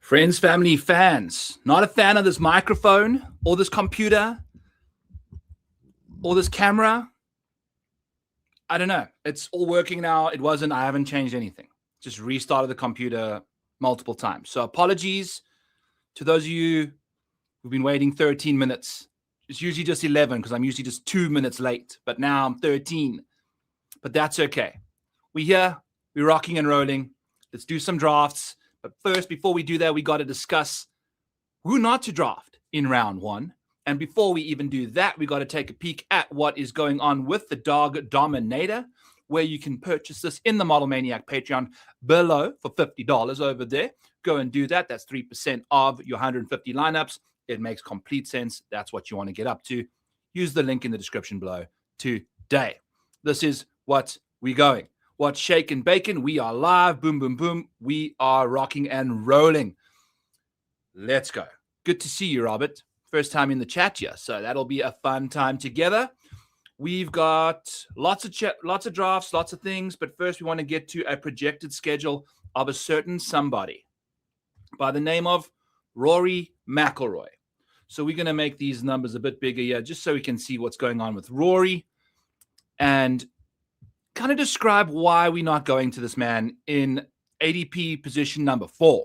Friends, family, fans, not a fan of this microphone or this computer or this camera. I don't know. It's all working now. It wasn't. I haven't changed anything. Just restarted the computer multiple times. So apologies to those of you who've been waiting 13 minutes. It's usually just 11 because I'm usually just 2 minutes late. But now I'm 13. But that's okay. We're here. We're rocking and rolling. Let's do some drafts. But first, before we do that, we got to discuss who not to draft in round one. And before we even do that, we got to take a peek at what is going on with the DAWG Dominator, where you can purchase this in the Model Maniac Patreon below for $50 over there. Go and do that. That's 3% of your 150 lineups. It makes complete sense. That's what you want to get up to. Use the link in the description below today. This is what we're going. What's shaking bacon? We are live. Boom, boom, boom. We are rocking and rolling. Let's go. Good to see you, Robert. First time in the chat here, so that'll be a fun time together. We've got lots of drafts, lots of things, but first we want to get to a projected schedule of a certain somebody by the name of Rory McIlroy. So we're going to make these numbers a bit bigger here just so we can see what's going on with Rory and kind of describe why we're not going to this man in ADP position number 4.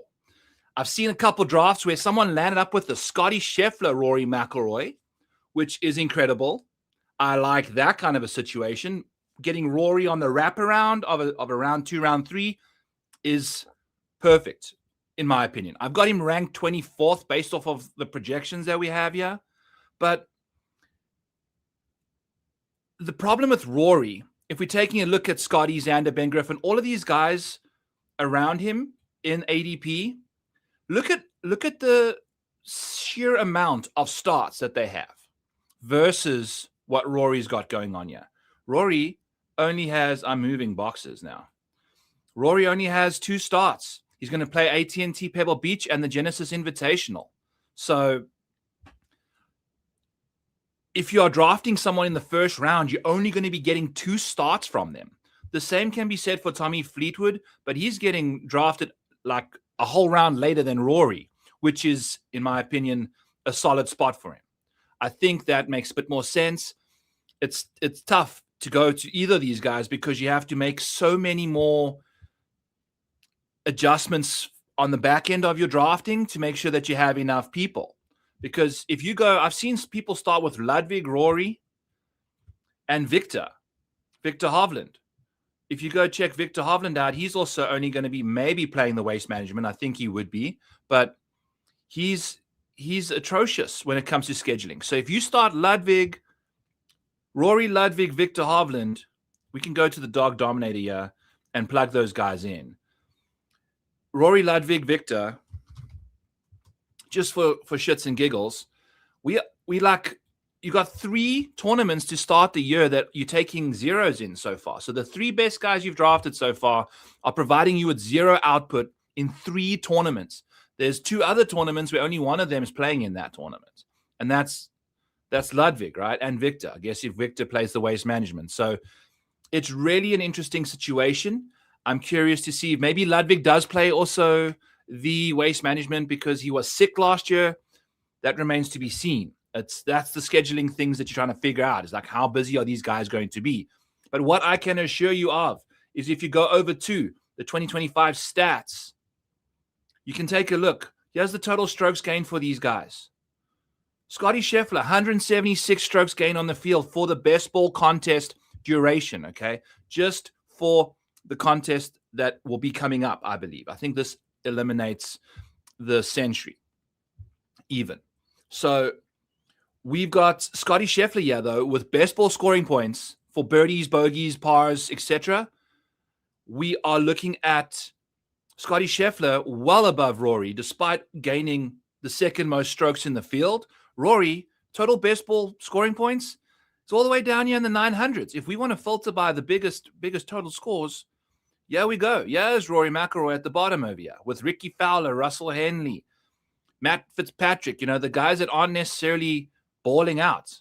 I've seen a couple drafts where someone landed up with the Scotty Scheffler Rory McIlroy, which is incredible. I like that kind of a situation. Getting Rory on the wraparound of a round 2, round 3 is perfect, in my opinion. I've got him ranked 24th based off of the projections that we have here. But the problem with Rory, if we're taking a look at Scotty, Xander, Ben Griffin, all of these guys around him in ADP, look at the sheer amount of starts that they have versus what Rory's got going on here. Rory only has, I'm moving boxes now. Rory only has 2 starts. He's going to play AT&T Pebble Beach and the Genesis Invitational. So if you are drafting someone in the first round, you're only going to be getting 2 starts from them. The same can be said for Tommy Fleetwood, but he's getting drafted like a whole round later than Rory, which is, in my opinion, a solid spot for him. I think that makes a bit more sense. It's tough to go to either of these guys because you have to make so many more adjustments on the back end of your drafting to make sure that you have enough people. Because if you go, I've seen people start with Ludwig, Rory, and Victor Hovland. If you go check Victor Hovland out, he's also only going to be maybe playing the waste management. I think he would be, but he's atrocious when it comes to scheduling. So if you start Ludwig, Rory, Ludwig, Victor Hovland, we can go to the DAWG Dominator here and plug those guys in. Rory, Ludwig, Victor, just for shits and giggles, we like, you got 3 tournaments to start the year that you're taking zeros in so far. So the 3 best guys you've drafted so far are providing you with 0 output in 3 tournaments. There's 2 other tournaments where only one of them is playing in that tournament. And that's Ludwig, right? And Victor. I guess if Victor plays the waste management. So it's really an interesting situation. I'm curious to see if maybe Ludwig does play also the waste management because he was sick last year. That remains to be seen. That's the scheduling things that you're trying to figure out. Is like, how busy are these guys going to be? But what I can assure you of is if you go over to the 2025 stats, you can take a look. Here's the total strokes gained for these guys. Scotty Scheffler, 176 strokes gained on the field for the best ball contest duration, okay? Just for the contest that will be coming up, I believe. I think this eliminates the SENTRY even. So we've got Scotty Scheffler here, though, with best ball scoring points for birdies, bogeys, pars, etc. We are looking at Scotty Scheffler well above Rory, despite gaining the second most strokes in the field. Rory, total best ball scoring points, it's all the way down here in the 900s. If we want to filter by the biggest total scores, yeah, we go. Here's Rory McIlroy at the bottom over here with Ricky Fowler, Russell Henley, Matt Fitzpatrick, the guys that aren't necessarily balling out.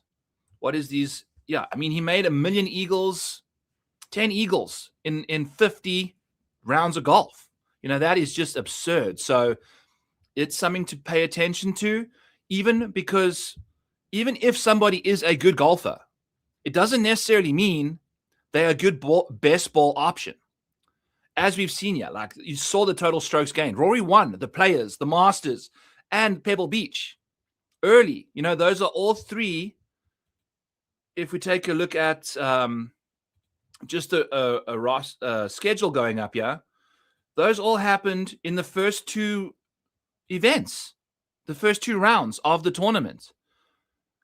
What is these? Yeah, I mean, he made 1 million eagles, 10 eagles in 50 rounds of golf. That is just absurd. So it's something to pay attention to, even if somebody is a good golfer, it doesn't necessarily mean they're a good best ball option. As we've seen here, like you saw the total strokes gained. Rory won the Players, the Masters, and Pebble Beach early. Those are all three. If we take a look at just a schedule going up here, those all happened in the first two events, the first two rounds of the tournament.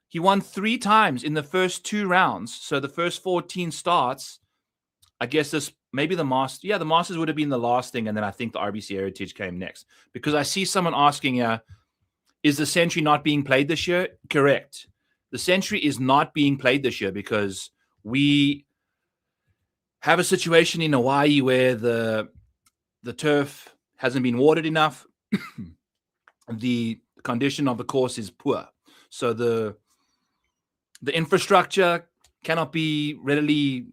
He won 3 times in the first 2 rounds. So the first 14 starts, I guess maybe the Masters. Yeah, the Masters would have been the last thing. And then I think the RBC Heritage came next. Because I see someone asking, is the Sentry not being played this year? Correct. The Sentry is not being played this year because we have a situation in Hawaii where the turf hasn't been watered enough. The condition of the course is poor. So the infrastructure cannot be readily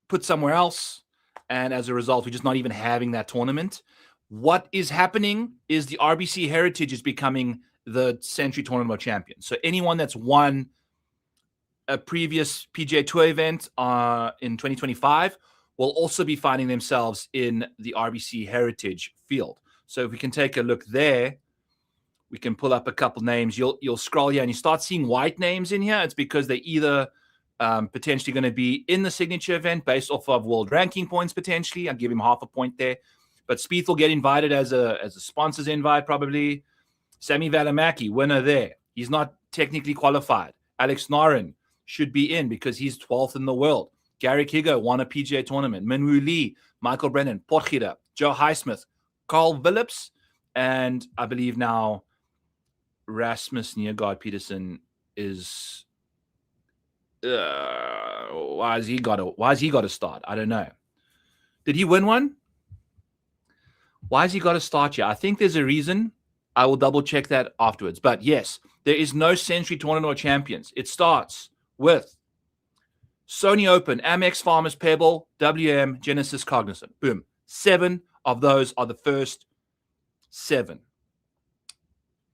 put somewhere else. And as a result, we're just not even having that tournament. What is happening is the RBC Heritage is becoming the Sentry Tournament champion. So anyone that's won a previous PGA Tour event in 2025 will also be finding themselves in the RBC Heritage field. So if we can take a look there, we can pull up a couple names. You'll scroll here and you start seeing white names in here. It's because they're either potentially going to be in the signature event based off of world ranking points potentially. I'll give him half a point there. But Spieth will get invited as a sponsor's invite probably. Sami Välimäki, winner there. He's not technically qualified. Alex Noren should be in because he's 12th in the world. Gary Higo won a PGA tournament. Minwoo Lee, Michael Brennan, Potgieter, Joe Highsmith, Carl Phillips, and I believe now Rasmus Nyegaard Peterson is why has he got to start? I don't know. Did he win one? Why has he got to start here? I think there's a reason. I will double check that afterwards. But yes, there is no Sentry Tournament champions. It starts with Sony Open, Amex, Farmers, Pebble, WM, Genesis, Cognizant. Boom. 7 of those are the first 7.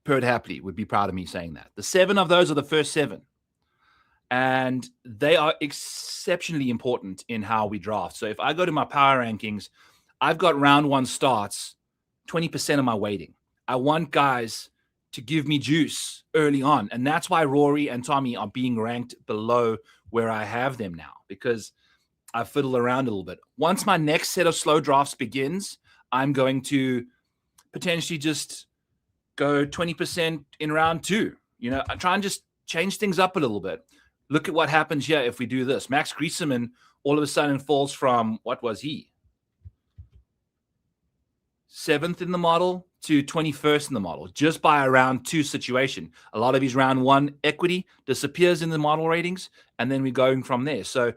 Perd Hapley would be proud of me saying that. The 7 of those are the first 7. And they are exceptionally important in how we draft. So if I go to my power rankings, I've got round 1 starts, 20% of my weighting. I want guys to give me juice early on. And that's why Rory and Tommy are being ranked below where I have them now, because I fiddle around a little bit. Once my next set of slow drafts begins, I'm going to potentially just go 20% in round 2. I try and just change things up a little bit. Look at what happens here if we do this. Max Griesemann all of a sudden falls from, what was he? 7th in the model to 21st in the model, just by a round 2 situation. A lot of his round 1 equity disappears in the model ratings, and then we're going from there. So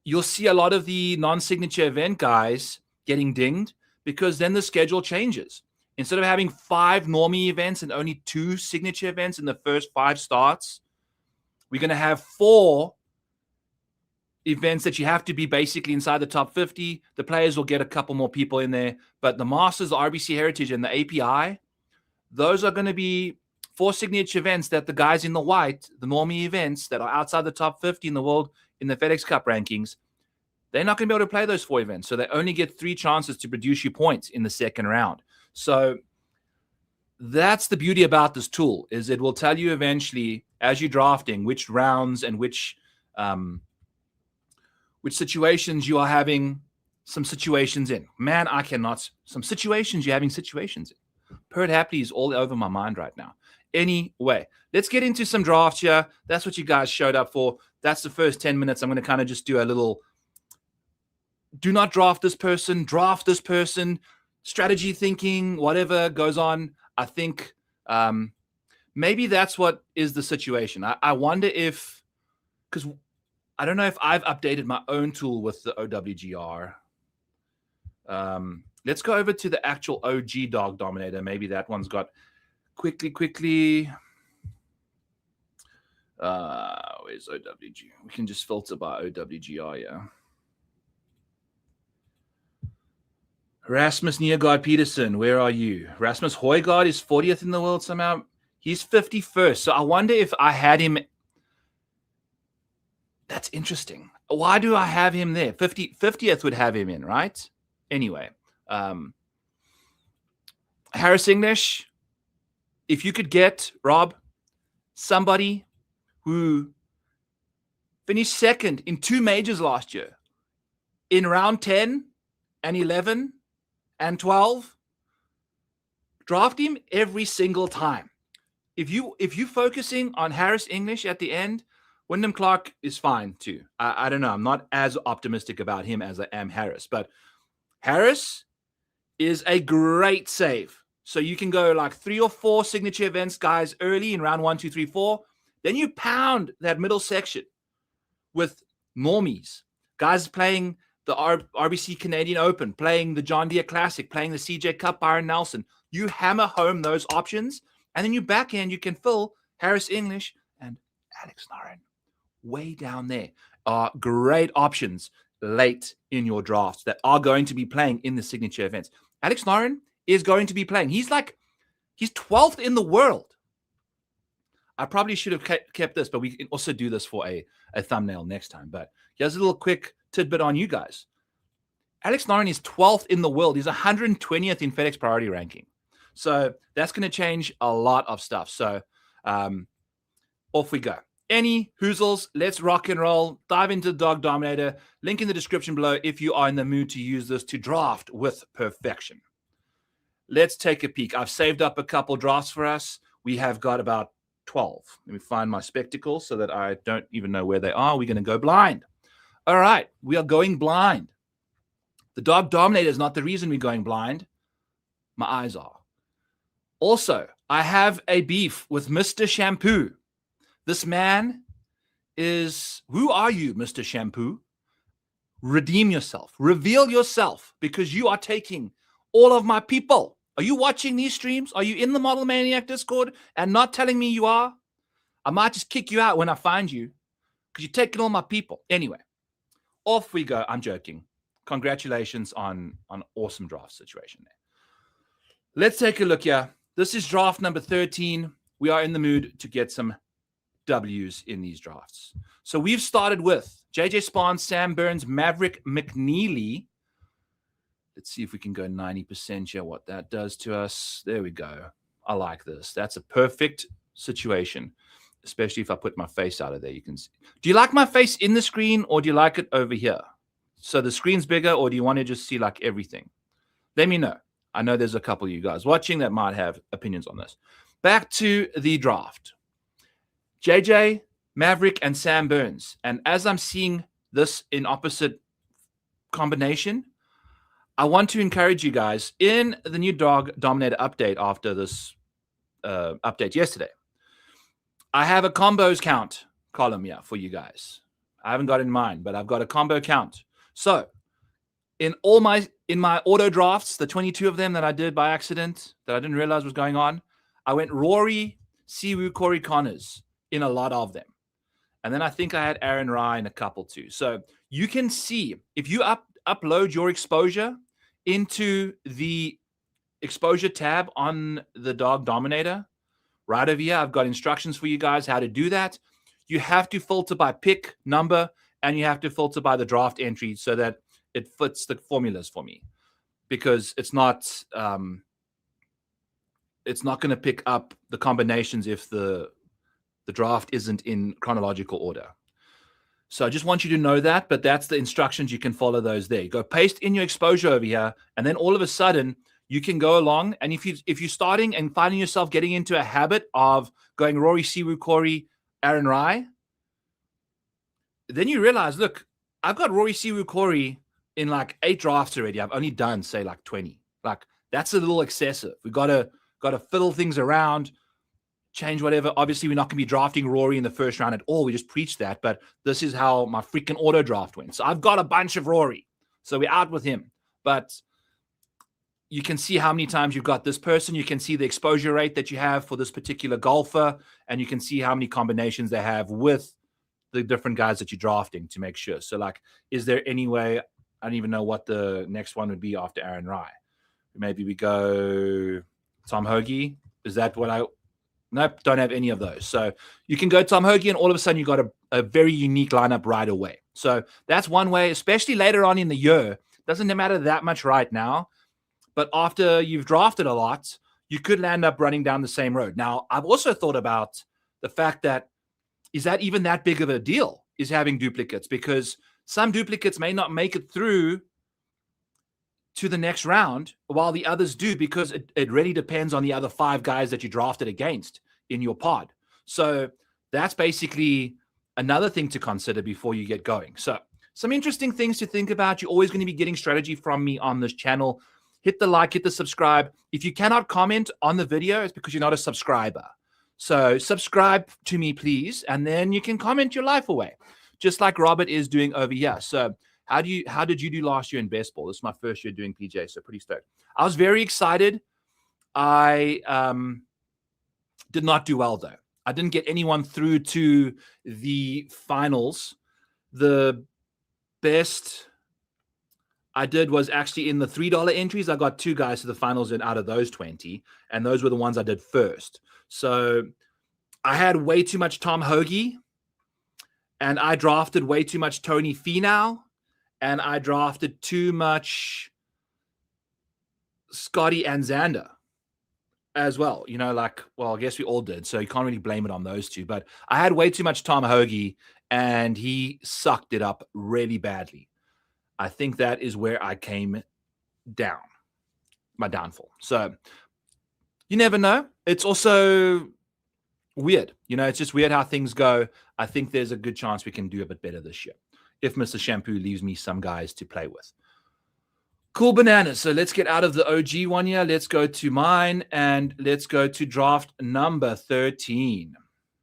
you'll see a lot of the non-signature event guys getting dinged because then the schedule changes. Instead of having 5 normie events and only 2 signature events in the first 5 starts, we're going to have 4 events that you have to be basically inside the top 50. The Players will get a couple more people in there. But the Masters, the RBC Heritage, and the API, those are going to be 4 signature events that the guys in the white, the normie events that are outside the top 50 in the world in the FedEx Cup rankings, they're not going to be able to play those 4 events. So they only get 3 chances to produce you points in the second round. So that's the beauty about this tool, is it will tell you eventually as you're drafting which rounds and which situations you are having some situations in. Man, I cannot. Some situations you're having situations in. Perd Hapley is all over my mind right now. Anyway, let's get into some drafts here. That's what you guys showed up for. That's the first 10 minutes. I'm going to kind of just do a little do not draft this person, strategy thinking, whatever goes on. I think maybe that's what is the situation. I wonder if, because I don't know if I've updated my own tool with the OWGR. Let's go over to the actual OG DAWG Dominator. Maybe that one's got quickly. Where's OWG? We can just filter by OWGR, yeah. Rasmus Niergaard Peterson, where are you? Rasmus Højgaard is 40th in the world somehow. He's 51st. So I wonder if I had him. That's interesting. Why do I have him there? 50th would have him in, right? Anyway, Harris English, if you could get, Rob, somebody who finished second in 2 majors last year, in round 10 and 11 and 12, draft him every single time. If you're focusing on Harris English at the end, Wyndham Clark is fine too. I don't know. I'm not as optimistic about him as I am Harris, but Harris is a great save. So you can go like 3 or 4 signature events, guys, early in round 1, 2, 3, 4. Then you pound that middle section with normies, guys playing the RBC Canadian Open, playing the John Deere Classic, playing the CJ Cup, Byron Nelson. You hammer home those options, and then you back end, you can fill Harris English and Alex Noren way down there. Are great options late in your drafts that are going to be playing in the signature events. Alex Noren is going to be playing. He's 12th in the world. I probably should have kept this, but we can also do this for a thumbnail next time. But here's a little quick tidbit on you guys. Alex Noren is 12th in the world. He's 120th in FedEx priority ranking. So that's going to change a lot of stuff. So off we go. Any hoozles, let's rock and roll. Dive into the DAWG Dominator. Link in the description below if you are in the mood to use this to draft with perfection. Let's take a peek. I've saved up a couple drafts for us. We have got about 12. Let me find my spectacles so that I don't even know where they are. We're going to go blind. All right, we are going blind. The DAWG Dominator is not the reason we're going blind. My eyes are. Also, I have a beef with Mr. Shampoo. This man is, who are you, Mr. Shampoo? Redeem yourself. Reveal yourself, because you are taking all of my people. Are you watching these streams? Are you in the Model Maniac Discord and not telling me you are? I might just kick you out when I find you because you're taking all my people. Anyway, off we go. I'm joking. Congratulations on an awesome draft situation there. Let's take a look here. This is draft number 13. We are in the mood to get some W's in these drafts. So we've started with JJ Spahn, Sam Burns, Maverick McNeely. Let's see if we can go 90% here, what that does to us. There we go. I like this. That's a perfect situation, especially if I put my face out of there. You can see. Do you like my face in the screen, or do you like it over here? So the screen's bigger, or do you want to just see like everything? Let me know. I know there's a couple of you guys watching that might have opinions on this. Back to the draft. JJ, Maverick, and Sam Burns. And as I'm seeing this in opposite combination, I want to encourage you guys in the new DAWG Dominator update after this update yesterday. I have a combos count column here for you guys. I haven't got it in mind, but I've got a combo count. So in my auto drafts, the 22 of them that I did by accident that I didn't realize was going on, I went Rory, Siwoo, Corey Connors in a lot of them. And then I think I had Aaron Rai in a couple too. So you can see if you upload your exposure into the exposure tab on the DAWG Dominator, right over here, I've got instructions for you guys how to do that. You have to filter by pick, number, and you have to filter by the draft entry so that it fits the formulas for me, because it's not going to pick up the combinations if the draft isn't in chronological order. So I just want you to know that, but that's the instructions. You can follow those there. You go paste in your exposure over here, and then all of a sudden you can go along. And if you're starting and finding yourself getting into a habit of going Rory, Siwoo, Corey, Aaron Rai, then you realize, look, I've got Rory, Siwoo, Corey in like 8 drafts already. I've only done, say, like 20. Like, that's a little excessive. We've got to fiddle things around, change whatever. Obviously, we're not going to be drafting Rory in the first round at all. We just preached that, but this is how my freaking auto draft went. So I've got a bunch of Rory. So we're out with him. But you can see how many times you've got this person. You can see the exposure rate that you have for this particular golfer, and you can see how many combinations they have with the different guys that you're drafting to make sure. So, like, is there any way I don't even know what the next one would be after Aaron Rye. Maybe we go Tom Hoagie. Is that what I... Nope, don't have any of those. So you can go Tom Hoagie, and all of a sudden you got a very unique lineup right away. So that's one way, especially later on in the year. Doesn't matter that much right now, but after you've drafted a lot, you could land up running down the same road. Now, I've also thought about the fact that, is that even that big of a deal, is having duplicates? Because some duplicates may not make it through to the next round while the others do, because it really depends on the other 5 guys that you drafted against in your pod. So that's basically another thing to consider before you get going. So some interesting things to think about. You're always going to be getting strategy from me on this channel. Hit the like, hit the subscribe. If you cannot comment on the video, it's because you're not a subscriber. So subscribe to me, please, and then you can comment your life away, just like Robert is doing over here. So how did you do last year in baseball? This is my first year doing PJ, so pretty stoked. I was very excited. I did not do well, though. I didn't get anyone through to the finals. The best I did was actually in the $3 entries. I got 2 guys to the finals out of those 20, and those were the ones I did first. So I had way too much Tom Hoagie, and I drafted way too much Tony Finau, and I drafted too much Scotty Anzander as well. You know, like, well, I guess we all did, so you can't really blame it on those two. But I had way too much Tom Hoagie, and he sucked it up really badly. I think that is where I came down, my downfall. So you never know. It's also weird. You know, it's just weird how things go. I think there's a good chance we can do a bit better this year if Mr. Shampoo leaves me some guys to play with. Cool bananas. So let's get out of the OG one here. Let's go to mine, and let's go to draft number 13,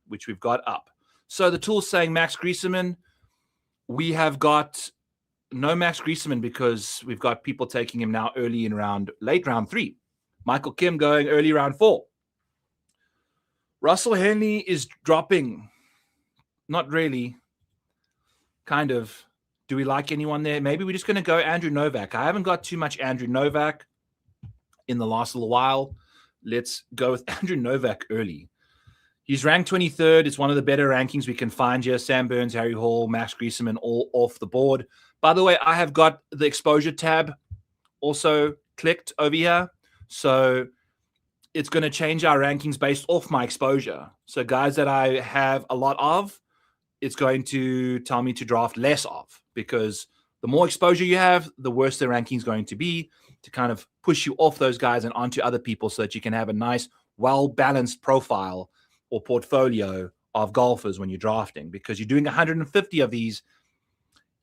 which we've got up. So the tool's saying Max Griesemann. We have got no Max Griesemann because we've got people taking him now early in late round 3. Michael Kim going early round 4. Russell Henley is dropping. Not really. Kind of. Do we like anyone there? Maybe we're just going to go Andrew Novak. I haven't got too much Andrew Novak in the last little while. Let's go with Andrew Novak early. He's ranked 23rd. It's one of the better rankings we can find here. Sam Burns, Harry Hall, Max Griesemann all off the board. By the way, I have got the exposure tab also clicked over here. So it's going to change our rankings based off my exposure. So guys that I have a lot of, it's going to tell me to draft less of, because the more exposure you have, the worse the ranking is going to be, to kind of push you off those guys and onto other people so that you can have a nice, well-balanced profile or portfolio of golfers when you're drafting, because you're doing 150 of these.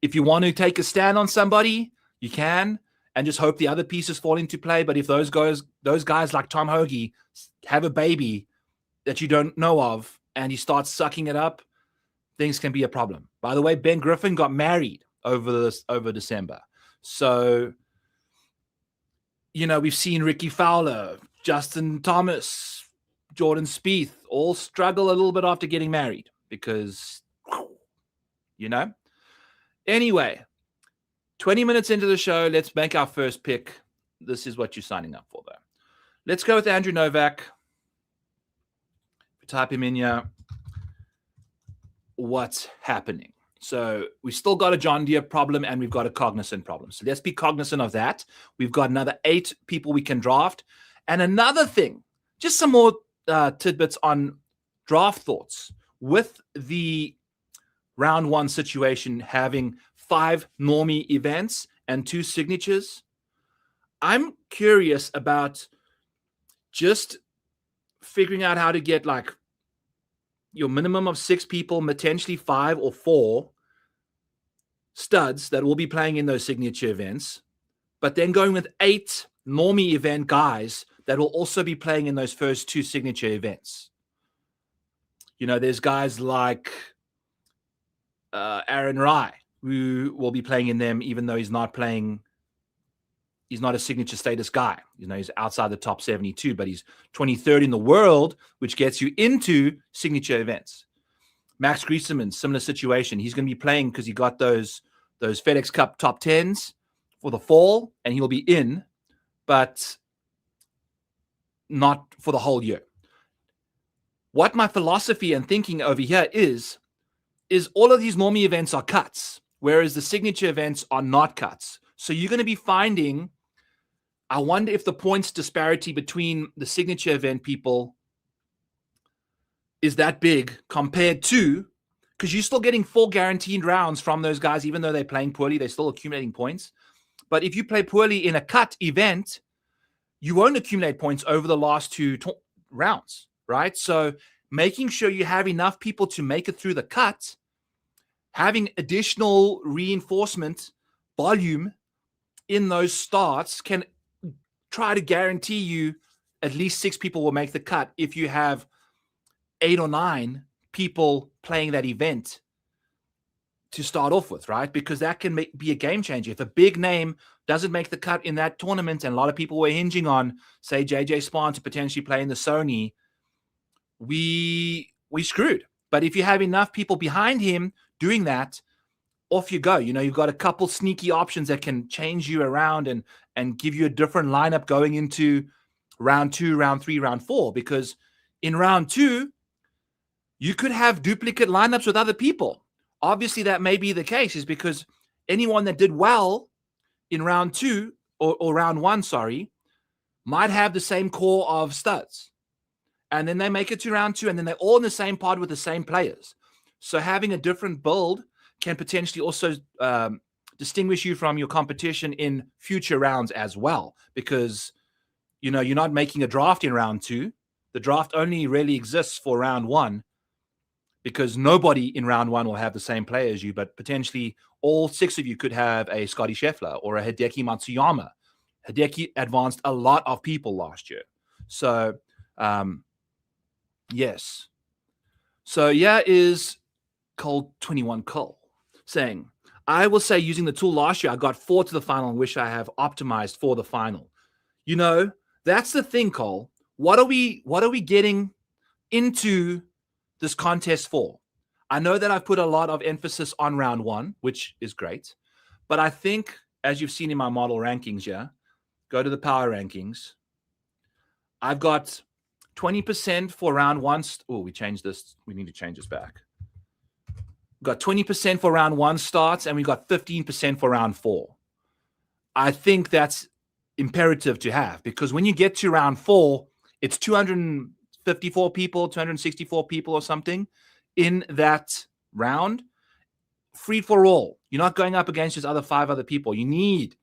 If you want to take a stand on somebody, you can, and just hope the other pieces fall into play. But if those guys like Tom Hoagie have a baby that you don't know of and he starts sucking it up, things can be a problem. By the way, Ben Griffin got married over December. So, you know, we've seen Ricky Fowler, Justin Thomas, Jordan Spieth all struggle a little bit after getting married because, you know. Anyway, 20 minutes into the show, let's make our first pick. This is what you're signing up for, though. Let's go with Andrew Novak. Type him in here. What's happening? So we still got a John Deere problem and we've got a Cognizant problem. So let's be cognizant of that. We've got another 8 people we can draft. And another thing, just some more tidbits on draft thoughts. With the round 1 situation having 5 normie events and 2 signatures, I'm curious about just figuring out how to get like your minimum of 6 people, potentially 5 or 4 studs that will be playing in those signature events, but then going with 8 normie event guys that will also be playing in those first 2 signature events. You know, there's guys like Aaron Rye, who will be playing in them, even though he's not a signature status guy. You know, he's outside the top 72, but he's 23rd in the world, which gets you into signature events. Max Griesemann, similar situation. He's going to be playing because he got those FedEx Cup top 10s, for the fall, and he'll be in, but not for the whole year. What my philosophy and thinking over here is all of these normie events are cuts, whereas the signature events are not cuts. So you're going to be finding, I wonder if the points disparity between the signature event people is that big compared to, because you're still getting 4 guaranteed rounds from those guys, even though they're playing poorly, they're still accumulating points. But if you play poorly in a cut event, you won't accumulate points over the last 2 rounds, right? So making sure you have enough people to make it through the cut, having additional reinforcement volume in those starts can try to guarantee you at least 6 people will make the cut if you have 8 or 9 people playing that event to start off with, right? Because that can be a game changer. If a big name doesn't make the cut in that tournament, and a lot of people were hinging on, say, JJ Spahn to potentially play in the Sony, we screwed. But if you have enough people behind him doing that, off you go. You know, you've got a couple sneaky options that can change you around and give you a different lineup going into round 2, round 3, round 4. Because in round 2, you could have duplicate lineups with other people. Obviously, that may be the case, is because anyone that did well in round 2 or round 1, might have the same core of studs. And then they make it to round 2, and then they're all in the same pod with the same players. So having a different build can potentially also distinguish you from your competition in future rounds as well, because, you know, you're not making a draft in round 2. The draft only really exists for round 1, because nobody in round 1 will have the same player as you, but potentially all 6 of you could have a Scotty Scheffler or a Hideki Matsuyama. Hideki advanced a lot of people last year. So, yes. So, yeah, is Cold 21 Cole saying, I will say using the tool last year, I got 4 to the final and wish I have optimized for the final. You know, that's the thing, Cole. What are we getting into this contest for? I know that I've put a lot of emphasis on round 1, which is great. But I think, as you've seen in my model rankings, go to the power rankings. I've got 20% for round 1. Oh, we changed this. We need to change this back. We've got 20% for round 1 starts, and we got 15% for round 4. I think that's imperative to have, because when you get to round 4, it's 254 people, 264 people or something in that round. Free for all. You're not going up against just 5 other people. You need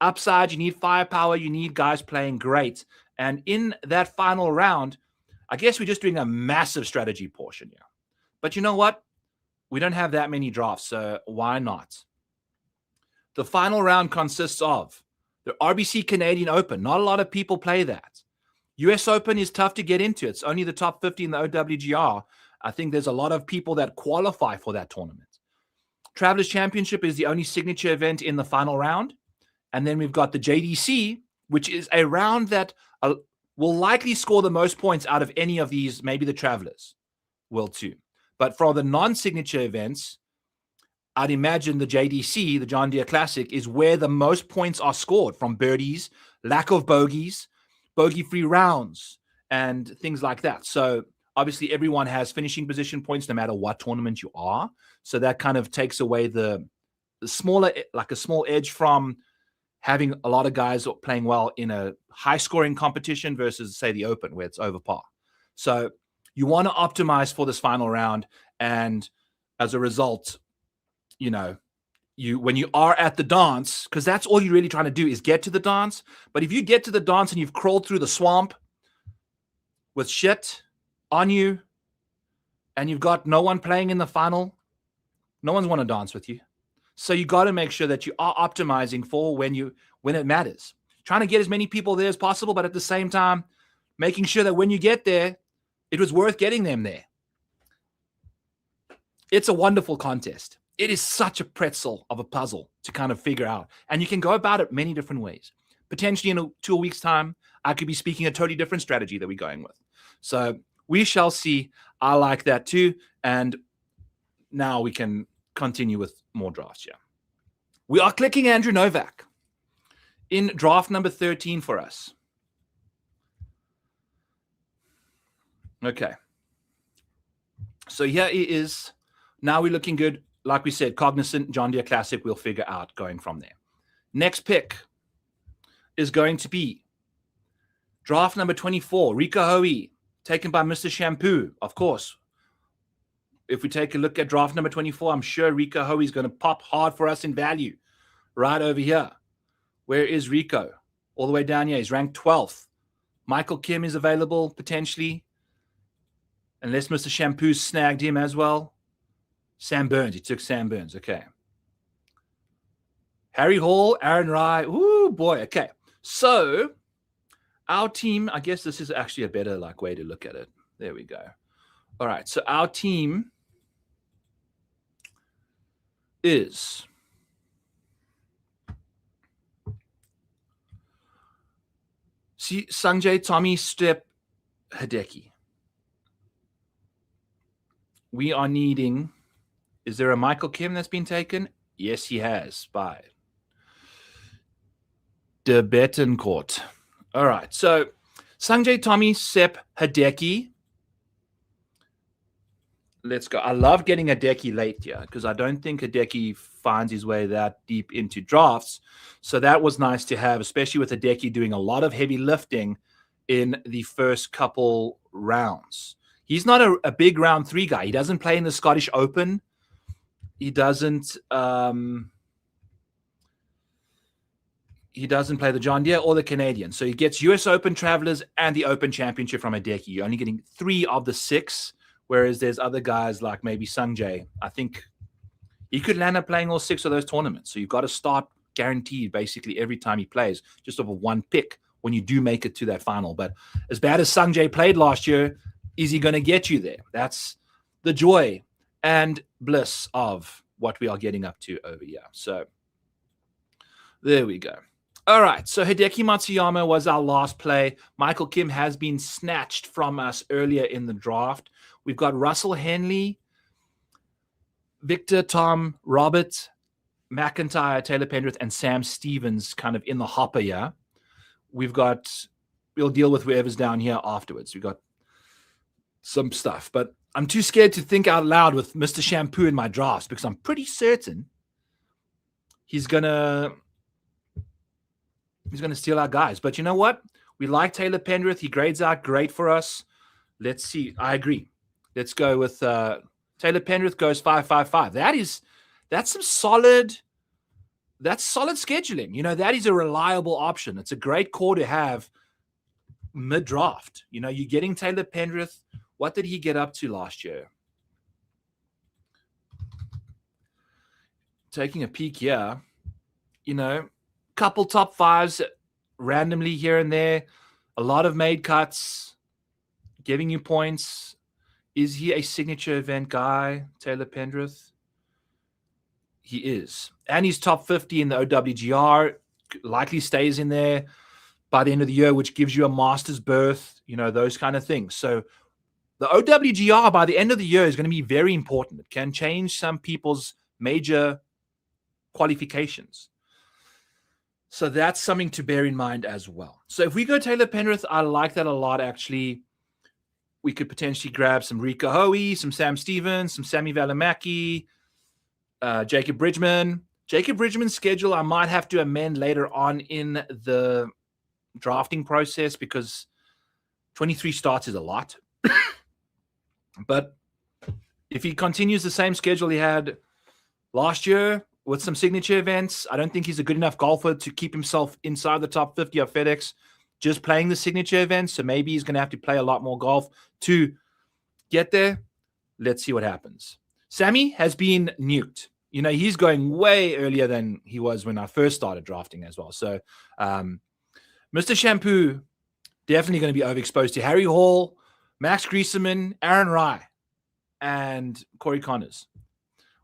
upside, you need firepower, you need guys playing great. And in that final round, I guess we're just doing a massive strategy portion here. But you know what? We don't have that many drafts, so why not? The final round consists of the RBC Canadian Open. Not a lot of people play that. US Open is tough to get into. It's only the top 50 in the OWGR. I think there's a lot of people that qualify for that tournament. Travelers Championship is the only signature event in the final round. And then we've got the JDC, which is a round that will likely score the most points out of any of these. Maybe the Travelers will too. But for the non-signature events, I'd imagine the JDC, the John Deere Classic, is where the most points are scored from birdies, lack of bogeys, bogey-free rounds, and things like that. So obviously everyone has finishing position points no matter what tournament you are. So that kind of takes away the smaller, like a small edge from having a lot of guys playing well in a high-scoring competition versus, say, the Open, where it's over par. So you want to optimize for this final round, and as a result, you know, when you are at the dance, because that's all you're really trying to do is get to the dance. But if you get to the dance and you've crawled through the swamp with shit on you, and you've got no one playing in the final, no one's want to dance with you. So you got to make sure that you are optimizing for when it matters. Trying to get as many people there as possible, but at the same time, making sure that when you get there, it was worth getting them there. It's a wonderful contest. It is such a pretzel of a puzzle to kind of figure out. And you can go about it many different ways. Potentially in 2 weeks' time, I could be speaking a totally different strategy that we're going with. So we shall see. I like that too. And now we can continue with more drafts. Yeah. We are clicking Andrew Novak. in draft number 13 for us. Okay. So here it is. Now we're looking good. Like we said, Cognizant, John Deere Classic, we'll figure out going from there. Next pick is going to be draft number 24, Rico Hoey, taken by Mr. Shampoo, of course. If we take a look at draft number 24, I'm sure Rico Hoey is going to pop hard for us in value right over here. Where is Rico? All the way down here. He's ranked 12th. Michael Kim is available potentially, unless Mr. Shampoo snagged him as well. Sam Burns. He took Sam Burns. Okay. Harry Hall, Aaron Rye. Ooh, boy. Okay. So our team, I guess this is actually a better way to look at it. There we go. All right. So our team is Sanjay, Tommy, Step, Hideki. We are needing, is there a Michael Kim that's been taken? Yes, he has, by De Betancourt. All right, so Sanjay, Tommy, Sep, Hideki. Let's go. I love getting Hideki late here because I don't think Hideki finds his way that deep into drafts. So that was nice to have, especially with Hideki doing a lot of heavy lifting in the first couple rounds. He's not a big round 3 guy. He doesn't play in the Scottish Open. He doesn't play the John Deere or the Canadian. So he gets US Open Travelers and the Open Championship from Hideki. You're only getting 3 of the 6, whereas there's other guys like maybe Sanjay. I think he could land up playing all 6 of those tournaments. So you've got to start guaranteed basically every time he plays, just over 1 pick when you do make it to that final. But as bad as Sanjay played last year, is he going to get you there? That's the joy and bliss of what we are getting up to over here. So there we go. All right, so Hideki Matsuyama was our last play. Michael Kim has been snatched from us earlier in the draft. We've got Russell Henley, Victor, Tom, Robert, McIntyre, Taylor Pendrith, and Sam Stevens kind of in the hopper here. We'll deal with whoever's down here afterwards. We've got some stuff, but I'm too scared to think out loud with Mr. Shampoo in my drafts because I'm pretty certain he's gonna steal our guys. But you know what? We like Taylor Pendrith. He grades out great for us. Let's see. I agree. Let's go with Taylor Pendrith goes 5.55. That's some solid. That's solid scheduling. You know, that is a reliable option. It's a great core to have mid-draft. You know, you're getting Taylor Pendrith. What did he get up to last year? Taking a peek here, you know, couple top 5s randomly here and there, a lot of made cuts, giving you points. Is he a signature event guy, Taylor Pendrith? He is. And he's top 50 in the OWGR, likely stays in there by the end of the year, which gives you a master's berth, you know, those kind of things. So the OWGR by the end of the year is going to be very important. It can change some people's major qualifications. So that's something to bear in mind as well. So if we go Taylor Pendrith, I like that a lot, actually. We could potentially grab some Rico Hoey, some Sam Stevens, some Sammy Valimaki, Jacob Bridgman. Jacob Bridgman's schedule I might have to amend later on in the drafting process because 23 starts is a lot. But if he continues the same schedule he had last year with some signature events, I don't think he's a good enough golfer to keep himself inside the top 50 of FedEx just playing the signature events. So maybe he's going to have to play a lot more golf to get there. Let's see what happens. Sammy has been nuked. You know, he's going way earlier than he was when I first started drafting as well. So Mr. Shampoo, definitely going to be overexposed to Harry Hall, Max Grieseman, Aaron Rye, and Corey Connors.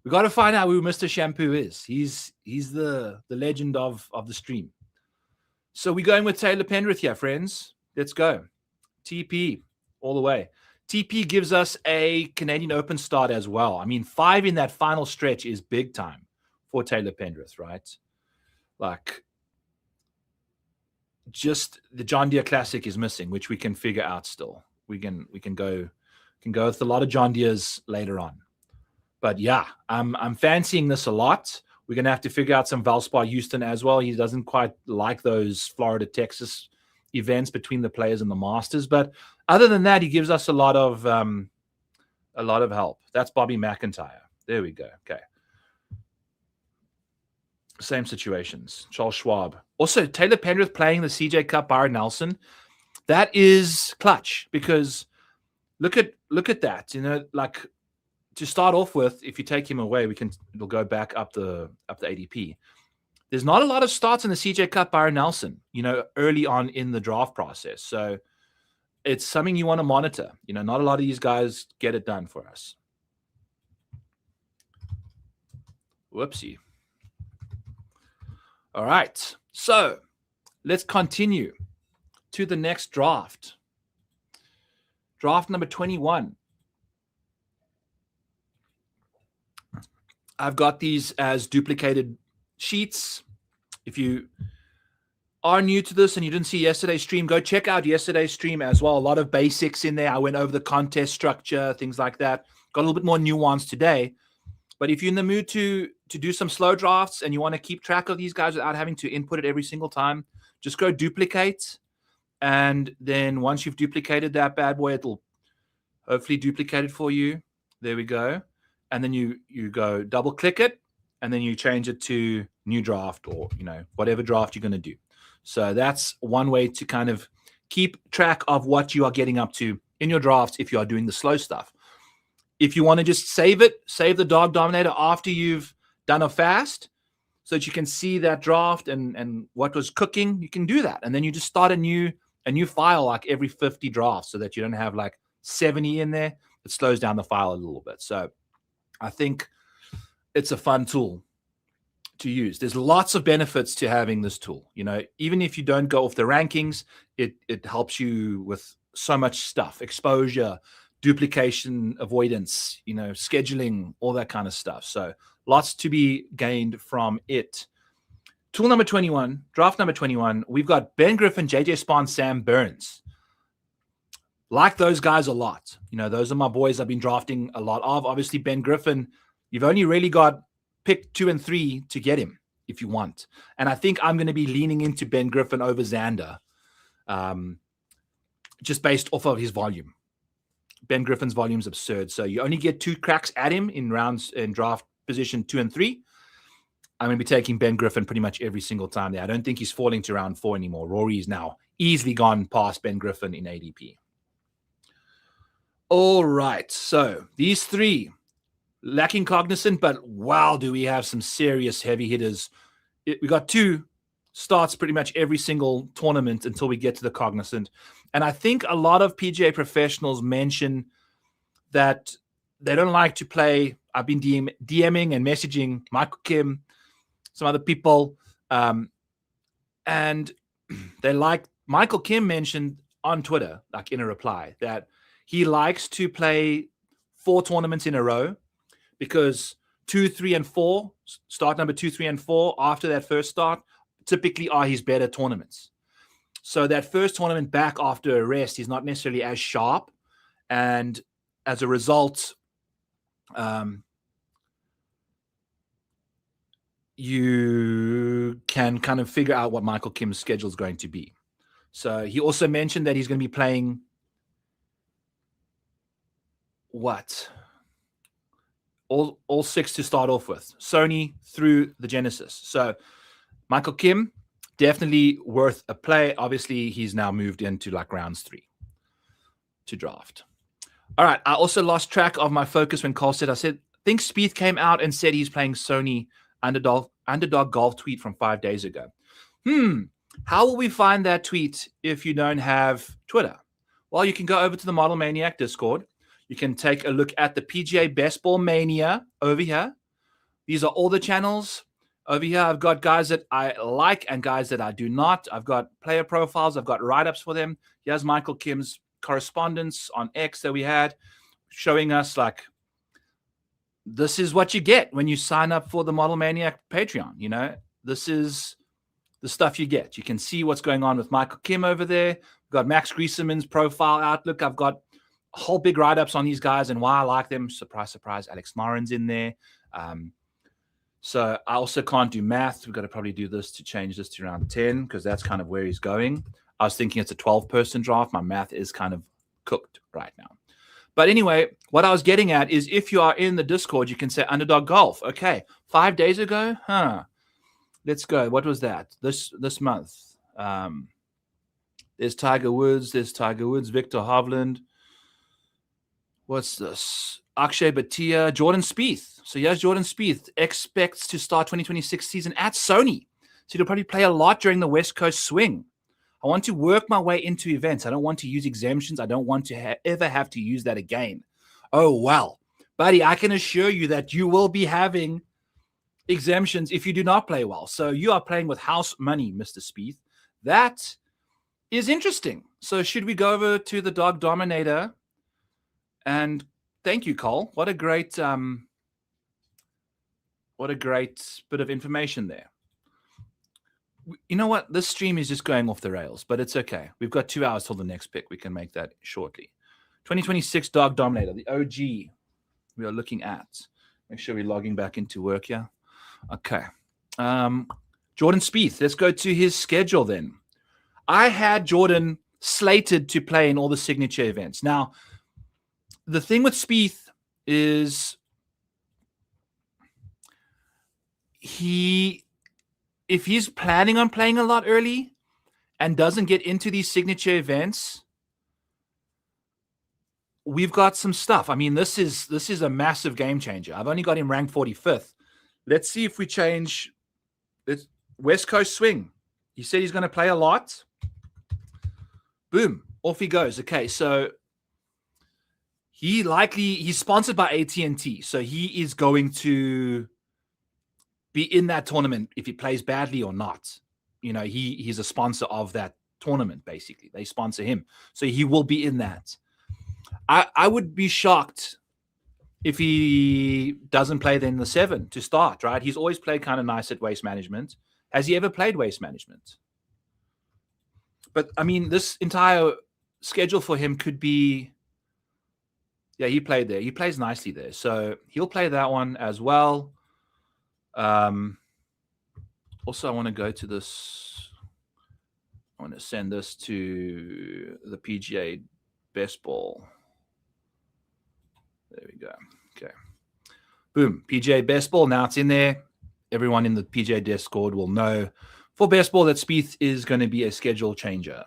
We got to find out who Mr. Shampoo is. He's the legend of the stream. So we're going with Taylor Pendrith here, friends. Let's go. TP all the way. TP gives us a Canadian Open start as well. I mean, 5 in that final stretch is big time for Taylor Pendrith, right? Like, just the John Deere Classic is missing, which we can figure out still. We can go with a lot of John Deere's later on. But yeah, I'm fancying this a lot. We're gonna have to figure out some Valspar Houston as well. He doesn't quite like those Florida Texas events between the players and the Masters, but other than that, he gives us a lot of help. That's Bobby McIntyre. There we go. Okay. Same situations. Charles Schwab. Also, Taylor Pendrith playing the CJ Cup, Byron Nelson. That is clutch because look at that. You know, like to start off with, if you take him away, it'll go back up the ADP. There's not a lot of starts in the CJ Cup, Byron Nelson, you know, early on in the draft process. So it's something you want to monitor. You know, not a lot of these guys get it done for us. Whoopsie. All right. So let's continue to the next draft. Draft number 21. I've got these as duplicated sheets. If you are new to this and you didn't see yesterday's stream, go check out yesterday's stream as well. A lot of basics in there. I went over the contest structure, things like that. Got a little bit more nuance today. But if you're in the mood to do some slow drafts and you want to keep track of these guys without having to input it every single time, just go duplicate. And then once you've duplicated that bad boy, it'll hopefully duplicate it for you. There we go. And then you go double click it and then you change it to new draft or, you know, whatever draft you're going to do. So that's one way to kind of keep track of what you are getting up to in your drafts if you are doing the slow stuff. If you want to just save the DAWG Dominator after you've done a fast so that you can see that draft and what was cooking, you can do that. And then you just start a new file like every 50 drafts so that you don't have like 70 in there. It slows down the file a little bit. So I think it's a fun tool to use. There's lots of benefits to having this tool. You know, even if you don't go off the rankings, it helps you with so much stuff, exposure, duplication, avoidance, you know, scheduling, all that kind of stuff. So lots to be gained from it. Tool number 21, draft number 21, we've got Ben Griffin, JJ Spahn, Sam Burns. Like those guys a lot. You know, those are my boys I've been drafting a lot of. Obviously, Ben Griffin, you've only really got pick 2 and 3 to get him if you want. And I think I'm going to be leaning into Ben Griffin over Xander just based off of his volume. Ben Griffin's volume is absurd. So you only get 2 cracks at him in rounds in draft position 2 and 3. I'm going to be taking Ben Griffin pretty much every single time there. I don't think he's falling to round 4 anymore. Rory is now easily gone past Ben Griffin in ADP. All right. So these 3 lacking cognizant, but wow, do we have some serious heavy hitters. We got 2 starts pretty much every single tournament until we get to the cognizant. And I think a lot of PGA professionals mention that they don't like to play. I've been DMing and messaging Michael Kim, some other people, and they like Michael Kim mentioned on Twitter, like in a reply, that he likes to play 4 tournaments in a row because 2, 3, and 4, start number 2, 3, and 4 after that first start typically are his better tournaments. So that first tournament back after a rest is not necessarily as sharp. And as a result, you can kind of figure out what Michael Kim's schedule is going to be. So he also mentioned that he's going to be playing all 6 to start off with, Sony through the Genesis. So Michael Kim, definitely worth a play. Obviously, he's now moved into like rounds 3 to draft. All right. I also lost track of my focus when Carl said, I think Spieth came out and said he's playing Sony underdog golf tweet from 5 days ago. How will we find that tweet if you don't have Twitter? Well, you can go over to the Model Maniac Discord. You can take a look at the PGA Best Ball Mania over here. These are all the channels. Over here, I've got guys that I like and guys that I do not. I've got player profiles. I've got write-ups for them. Here's Michael Kim's correspondence on X that we had showing us like, this is what you get when you sign up for the Model Maniac Patreon. You know, this is the stuff you get. You can see what's going on with Michael Kim over there. We've got Max Grieseman's profile outlook. I've got a whole big write-ups on these guys and why I like them. Surprise, surprise, Alex Morin's in there. So I also can't do math. We've got to probably do this to change this to around 10 because that's kind of where he's going. I was thinking it's a 12-person draft. My math is kind of cooked right now. But anyway, what I was getting at is if you are in the Discord, you can say Underdog Golf. Okay, 5 days ago? Let's go. What was that? This month. There's Tiger Woods. Victor Hovland. What's this? Akshay Bhatia. Jordan Spieth. So here's Jordan Spieth. Expects to start 2026 season at Sony. So he'll probably play a lot during the West Coast swing. I want to work my way into events. I don't want to use exemptions. I don't want to ever have to use that again. Oh, well, buddy, I can assure you that you will be having exemptions if you do not play well. So you are playing with house money, Mr. Spieth. That is interesting. So should we go over to the DAWG Dominator? And thank you, Cole. What a great bit of information there. You know what? This stream is just going off the rails, but it's okay. We've got 2 hours till the next pick. We can make that shortly. 2026 DAWG Dominator, the OG we are looking at. Make sure we're logging back into work here. Okay. Jordan Spieth. Let's go to his schedule then. I had Jordan slated to play in all the signature events. Now, the thing with Spieth is if he's planning on playing a lot early and doesn't get into these signature events, we've got some stuff. I mean, this is a massive game changer. I've only got him ranked 45th. Let's see if we change. It's West Coast swing. He said he's going to play a lot. Boom, off he goes. Okay, so he's sponsored by AT&T, so he is going to be in that tournament if he plays badly or not. You know, he's a sponsor of that tournament, basically. They sponsor him. So he will be in that. I would be shocked if he doesn't play then the 7 to start, right? He's always played kind of nice at waste management. Has he ever played waste management? But, I mean, this entire schedule for him could be... Yeah, he played there. He plays nicely there. So he'll play that one as well. Also, I want to go to this. I want to send this to the PGA Best Ball. There we go. Okay. Boom. PGA Best Ball. Now it's in there. Everyone in the PGA Discord will know for Best Ball that Spieth is going to be a schedule changer.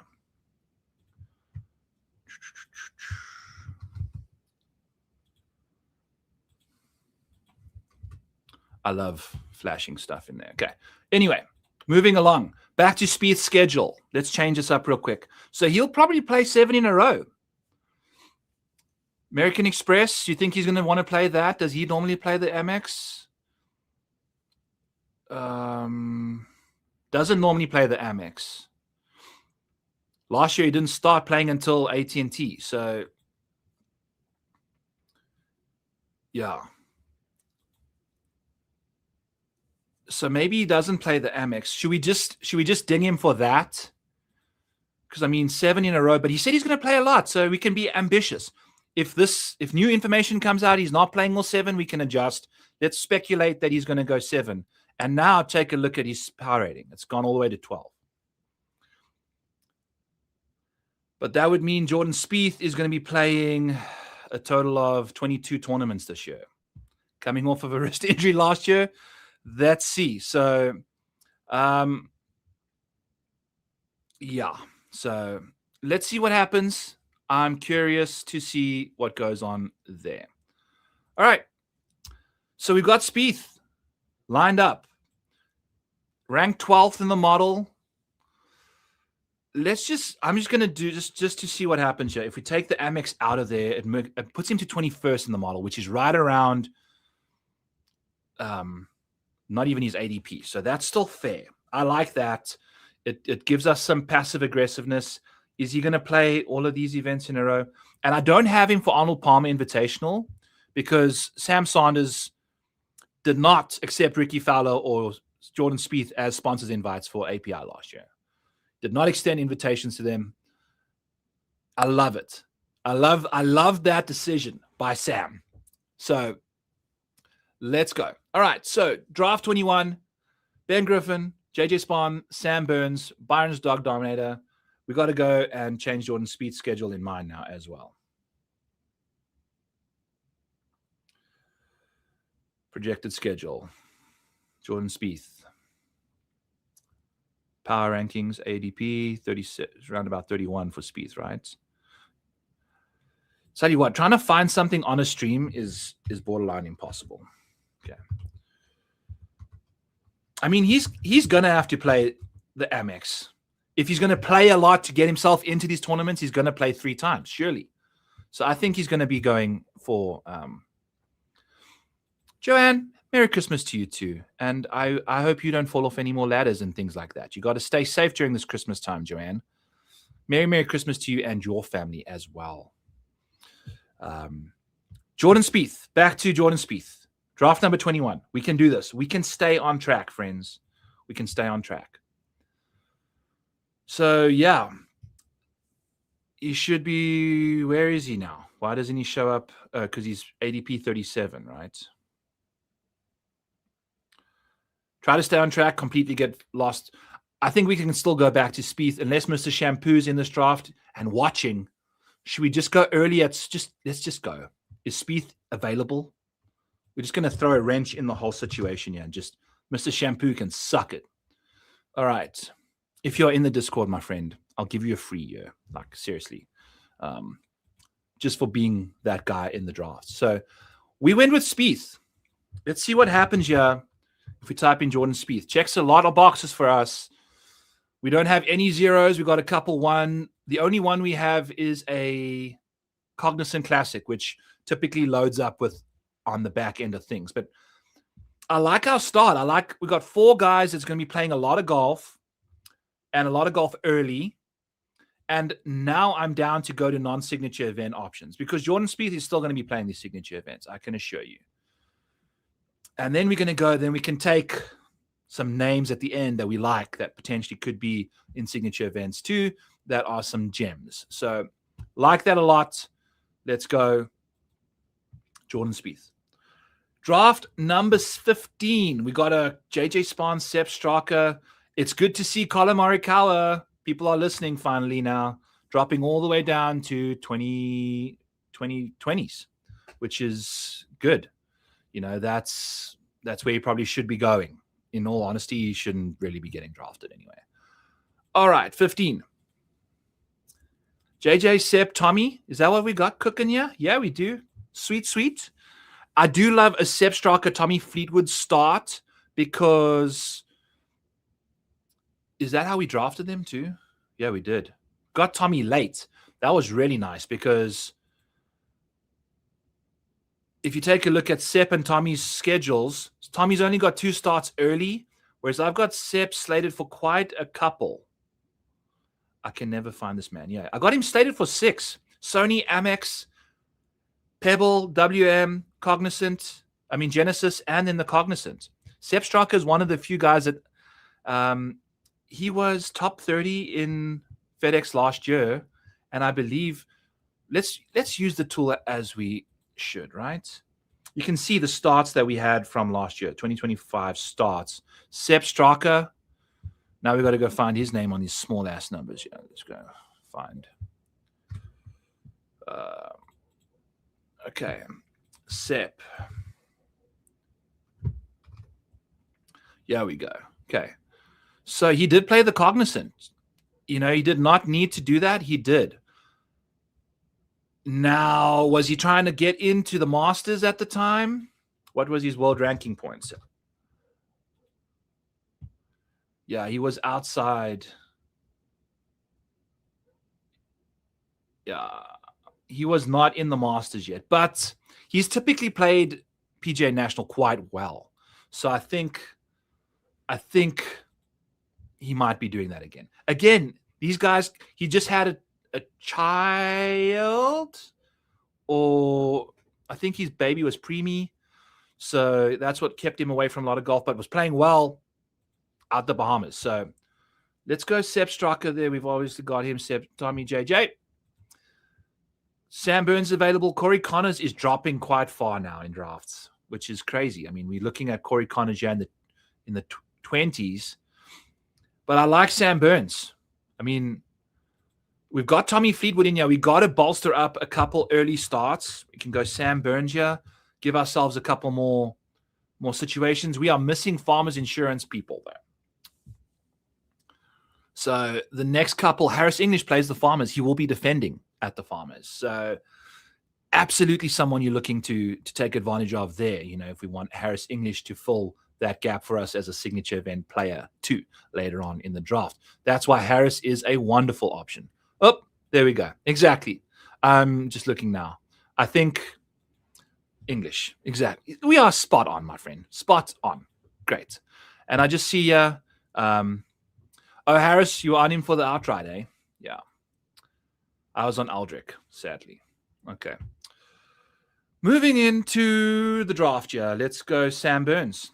I love flashing stuff in there. Okay. Anyway, moving along. Back to Spieth's schedule. Let's change this up real quick. So he'll probably play 7 in a row. American Express, you think he's going to want to play that? Does he normally play the Amex? Doesn't normally play the Amex. Last year, he didn't start playing until AT&T. So, yeah. So maybe he doesn't play the Amex. Should we just ding him for that? Because I mean 7 in a row, but he said he's going to play a lot, so we can be ambitious. If new information comes out, he's not playing all 7, we can adjust. Let's speculate that he's going to go 7. And now take a look at his power rating. It's gone all the way to 12. But that would mean Jordan Spieth is going to be playing a total of 22 tournaments this year. Coming off of a wrist injury last year. Let's see. So, yeah. So let's see what happens. I'm curious to see what goes on there. All right. So we've got Spieth lined up. Ranked 12th in the model. I'm just going to do just to see what happens here. If we take the Amex out of there, it puts him to 21st in the model, which is right around not even his ADP. So that's still fair. I like that. It gives us some passive aggressiveness. Is he going to play all of these events in a row? And I don't have him for Arnold Palmer Invitational because Sam Sanders did not accept Ricky Fowler or Jordan Spieth as sponsors invites for API last year. Did not extend invitations to them. I love it. I love that decision by Sam. So let's go. All right. So draft 21, Ben Griffin, JJ Spahn, Sam Burns, Byron's DAWG Dominator. We got to go and change Jordan Spieth's schedule in mind now as well. Projected schedule. Jordan Spieth. Power rankings, ADP, 36, around about 31 for Spieth, right? Tell you what, trying to find something on a stream is borderline impossible. Okay. I mean, he's going to have to play the Amex. If he's going to play a lot to get himself into these tournaments, he's going to play 3 times, surely. So I think he's going to be going for Joanne, Merry Christmas to you too. And I hope you don't fall off any more ladders and things like that. You got to stay safe during this Christmas time, Joanne. Merry Christmas to you and your family as well. Jordan Spieth. Back to Jordan Spieth. Draft number 21. We can do this. We can stay on track, friends. We can stay on track. So, yeah. He should be... Where is he now? Why doesn't he show up? Because he's ADP 37, right? Try to stay on track, completely get lost. I think we can still go back to Spieth unless Mr. Shampoo's in this draft and watching. Should we just go early? Let's just go. Is Spieth available? We're just going to throw a wrench in the whole situation here and just Mr. Shampoo can suck it. All right. If you're in the Discord, my friend, I'll give you a free year. Like, seriously. Just for being that guy in the draft. So we went with Spieth. Let's see what happens here if we type in Jordan Spieth. Checks a lot of boxes for us. We don't have any zeros. We got a couple 1. The only one we have is a Cognizant Classic, which typically loads up with on the back end of things. But I like our start. We got 4 guys that's going to be playing a lot of golf and a lot of golf early. And now I'm down to go to non-signature event options because Jordan Spieth is still going to be playing these signature events, I can assure you. And then we're going to go, then we can take some names at the end that we like that potentially could be in signature events too, that are some gems. So like that a lot. Let's go Jordan Spieth. Draft number 15. We got a JJ Spahn, Sepp Straka. It's good to see Colin Morikawa. People are listening finally now, dropping all the way down to 2020s, which is good. You know, that's where he probably should be going. In all honesty, he shouldn't really be getting drafted anyway. All right, 15. JJ, Sepp, Tommy. Is that what we got cooking here? Yeah, we do. Sweet. I do love a Sepp Straka, Tommy Fleetwood start because... Is that how we drafted them too? Yeah, we did. Got Tommy late. That was really nice because if you take a look at Sepp and Tommy's schedules, Tommy's only got 2 starts early, whereas I've got Sepp slated for quite a couple. I can never find this man. Yeah, I got him slated for 6. Sony, Amex, Pebble, WM, Genesis, and then the Cognizant. Sepp Straka is one of the few guys that he was top 30 in FedEx last year, and I believe let's use the tool as we should, right? You can see the starts that we had from last year, 2025 starts. Sepp Straka. Now we've got to go find his name on these small ass numbers. Yeah, let's go find. Okay, Sepp. Here we go. Okay. So he did play the Cognizant. You know, he did not need to do that. He did. Now, was he trying to get into the Masters at the time? What was his world ranking points? Yeah, he was outside. Yeah, he was not in the Masters yet, but he's typically played PGA National quite well. So I think he might be doing that again. Again, these guys, he just had a child, or I think his baby was preemie. So that's what kept him away from a lot of golf, but was playing well. out the Bahamas. So let's go Seb Striker there. We've obviously got him, Seb, Tommy, JJ. Sam Burns available. Corey Connors is dropping quite far now in drafts, which is crazy. I mean, we're looking at Corey Connors in the 20s, but I like Sam Burns. I mean, we've got Tommy Fleetwood in here. We got to bolster up a couple early starts. We can go Sam Burns here, give ourselves a couple more situations. We are missing Farmers Insurance people there. So the next couple, Harris English plays the Farmers. He will be defending at the Farmers. So absolutely someone you're looking to take advantage of there. You know, if we want Harris English to fill that gap for us as a signature event player too later on in the draft. That's why Harris is a wonderful option. Oh, there we go. Exactly. I'm just looking now. I think English. Exactly. We are spot on, my friend. Spot on. Great. And I just see oh, Harris, you were on him for the outright, eh? Yeah. I was on Aldrich, sadly. Okay. Moving into the draft here, let's go Sam Burns.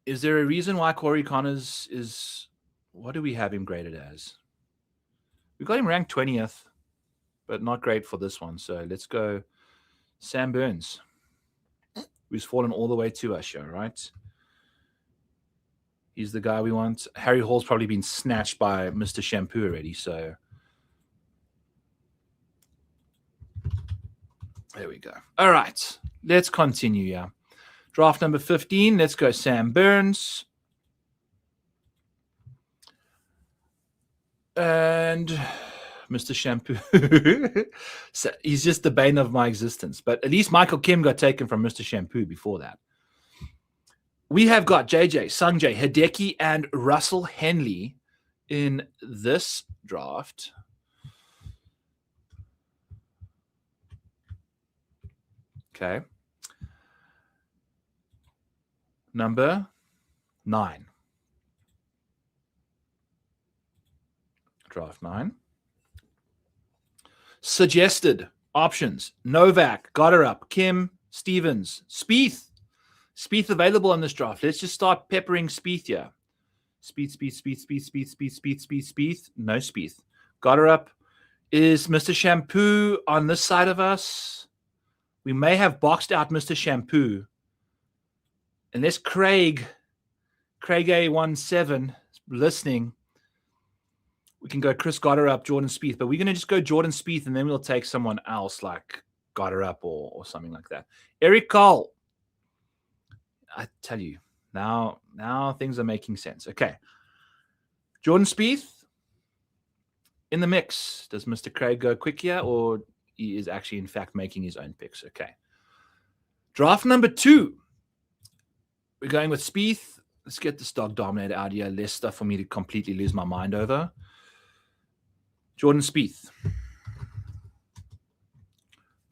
Is there a reason why Corey Connors is... What do we have him graded as? We got him ranked 20th, but not great for this one. So let's go Sam Burns, who's fallen all the way to us here, right? He's the guy we want. Harry Hall's probably been snatched by Mr. Shampoo already, so there we go. All right, let's continue here. Draft number 15, let's go Sam Burns. And Mr. Shampoo. So he's just the bane of my existence. But at least Michael Kim got taken from Mr. Shampoo before that. We have got JJ, Sungjae, Hideki, and Russell Henley in this draft. Okay. Number 9. Draft 9. Suggested options: Novak, Goddard, Kim, Stevens, Spieth. Spieth available on this draft. Let's just start peppering Spieth here. Spieth. No Spieth. Goddard is Mr. Shampoo on this side of us. We may have boxed out Mr. Shampoo. Unless Craig A17 listening, we can go Chris Goddard, Jordan Spieth, but we're going to just go Jordan Spieth, and then we'll take someone else like Goddard or something like that. Eric Cole. I tell you, now things are making sense. Okay. Jordan Spieth in the mix. Does Mr. Craig go quick here, or he is actually, in fact, making his own picks? Okay. Draft number 2. We're going with Spieth. Let's get this DAWG Dominator out here. Less stuff for me to completely lose my mind over. Jordan Spieth.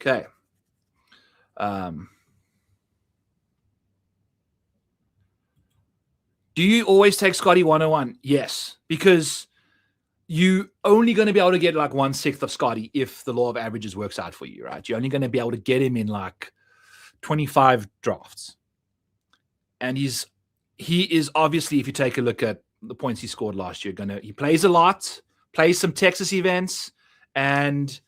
Okay. Do you always take Scotty 101? Yes, because you only going to be able to get like 1/6 of Scotty if the law of averages works out for you, right? You're only going to be able to get him in like 25 drafts. And he is obviously, if you take a look at the points he scored last year, he plays a lot, plays some Texas events, and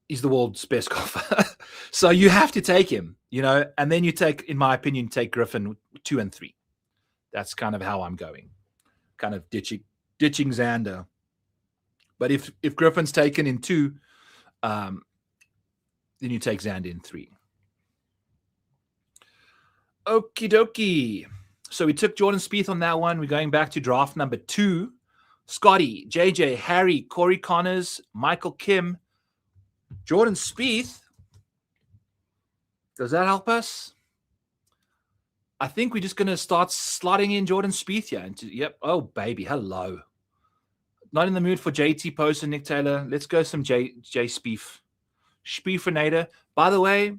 he's the world's best golfer. So you have to take him, you know, and then you take, in my opinion, take Griffin 2 and 3. That's kind of how I'm going, kind of ditching Xander. But if Griffin's taken in 2, then you take Xander in 3. Okie dokie. So we took Jordan Spieth on that one. We're going back to draft number 2. Scotty, JJ, Harry, Corey Connors, Michael Kim, Jordan Spieth. Does that help us? I think we're just going to start slotting in Jordan Spieth here. Yep. Oh, baby. Hello. Not in the mood for JT Post and Nick Taylor. Let's go some J Spieth. Spiethinator. By the way,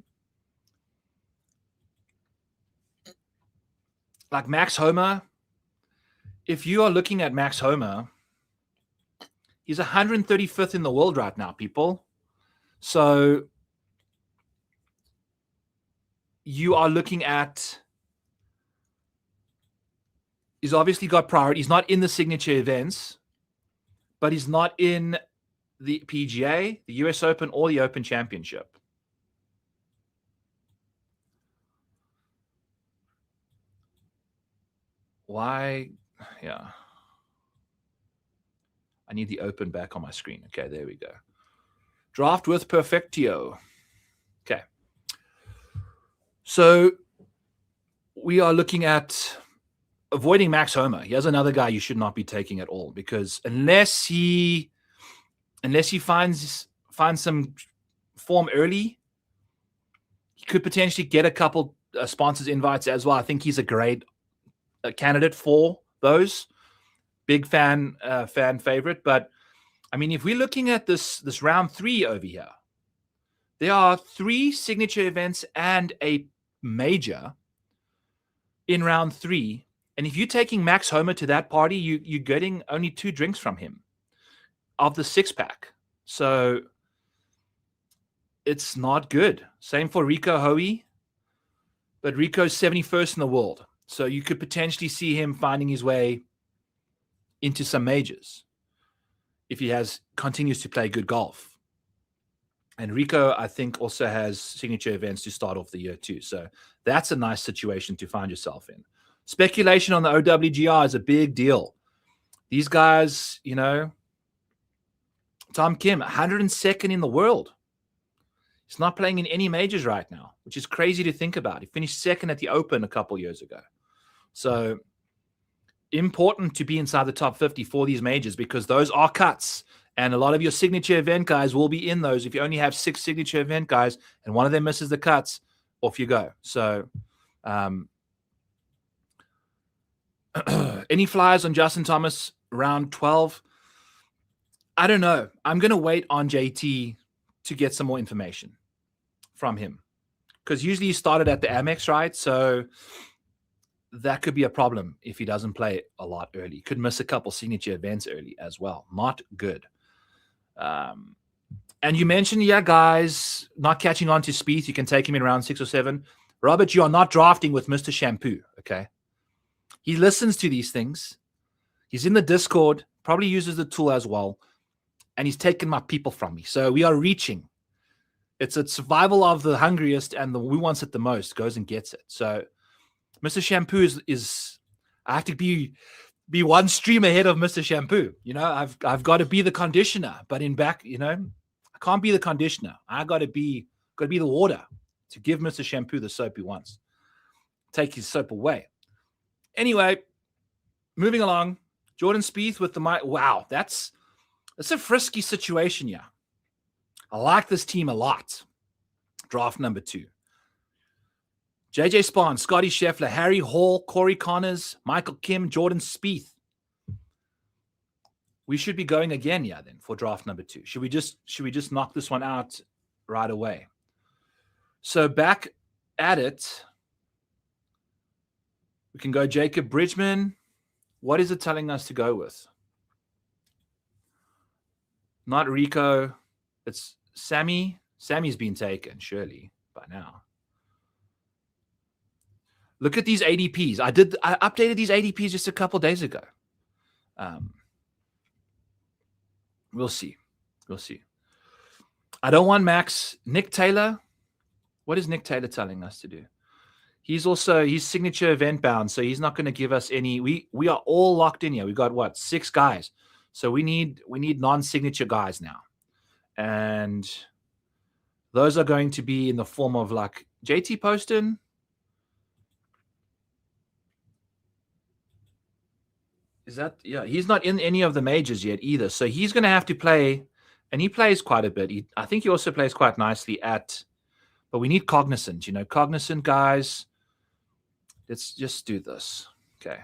like Max Homer, if you are looking at Max Homer, he's 135th in the world right now, people. So you are looking at He's obviously got priority. He's not in the signature events, but he's not in the PGA, the US Open, or the Open Championship. Why? Yeah. I need the Open back on my screen. Okay, there we go. Draft with Perfectio. Okay. So we are looking at avoiding Max Homa. He has another guy you should not be taking at all, because unless he finds some form early, he could potentially get a couple sponsors invites as well. I think he's a great candidate for those. Big fan favorite. But I mean, if we're looking at this round 3 over here, there are 3 signature events and a major in round 3. And if you're taking Max Homa to that party, you're getting only 2 drinks from him of the 6-pack. So it's not good. Same for Rico Hoey. But Rico's 71st in the world. So you could potentially see him finding his way into some majors if he continues to play good golf. And Rico, I think, also has signature events to start off the year too. So that's a nice situation to find yourself in. Speculation on the OWGR is a big deal. These guys, you know, Tom Kim, 102nd in the world. He's not playing in any majors right now, which is crazy to think about. He finished second at the Open a couple years ago. So important to be inside the top 50 for these majors, because those are cuts. And a lot of your signature event guys will be in those. If you only have 6 signature event guys and one of them misses the cuts, off you go. So any flyers on Justin Thomas round 12? I don't know. I'm going to wait on JT to get some more information from him, because usually he started at the Amex, right? So that could be a problem if he doesn't play a lot early. Could miss a couple signature events early as well. Not good. And you mentioned, guys, not catching on to Spieth. You can take him in round 6 or 7. Robert, you are not drafting with Mr. Shampoo, okay? He listens to these things. He's in the Discord, probably uses the tool as well, and he's taken my people from me. So we are reaching. It's a survival of the hungriest, and the who wants it the most goes and gets it. So Mr. Shampoo is I have to be one stream ahead of Mr. Shampoo. You know, I've got to be the conditioner, but in back, you know, I can't be the conditioner. I got to be the water to give Mr. Shampoo the soap he wants. Take his soap away. Anyway, moving along. Jordan Spieth with the mic. Wow, that's a frisky situation, yeah. I like this team a lot. Draft number 2. JJ Spahn, Scotty Scheffler, Harry Hall, Corey Connors, Michael Kim, Jordan Spieth. We should be going again, then, for draft number 2. Should we just knock this one out right away? So back at it, we can go Jacob Bridgman. What is it telling us to go with? Not Rico. It's Sammy. Sammy's been taken, surely, by now. Look at these ADPs. I updated these ADPs just a couple days ago. We'll see. I don't want Max. Nick Taylor. What is Nick Taylor telling us to do? He's signature event bound, so he's not going to give us any. We are all locked in here. We've got 6 guys. So we need non-signature guys now. And those are going to be in the form of like JT Poston. Is that, he's not in any of the majors yet either. So he's going to have to play, and he plays quite a bit. I think he also plays quite nicely but we need cognizant, cognizant guys. Let's just do this. Okay.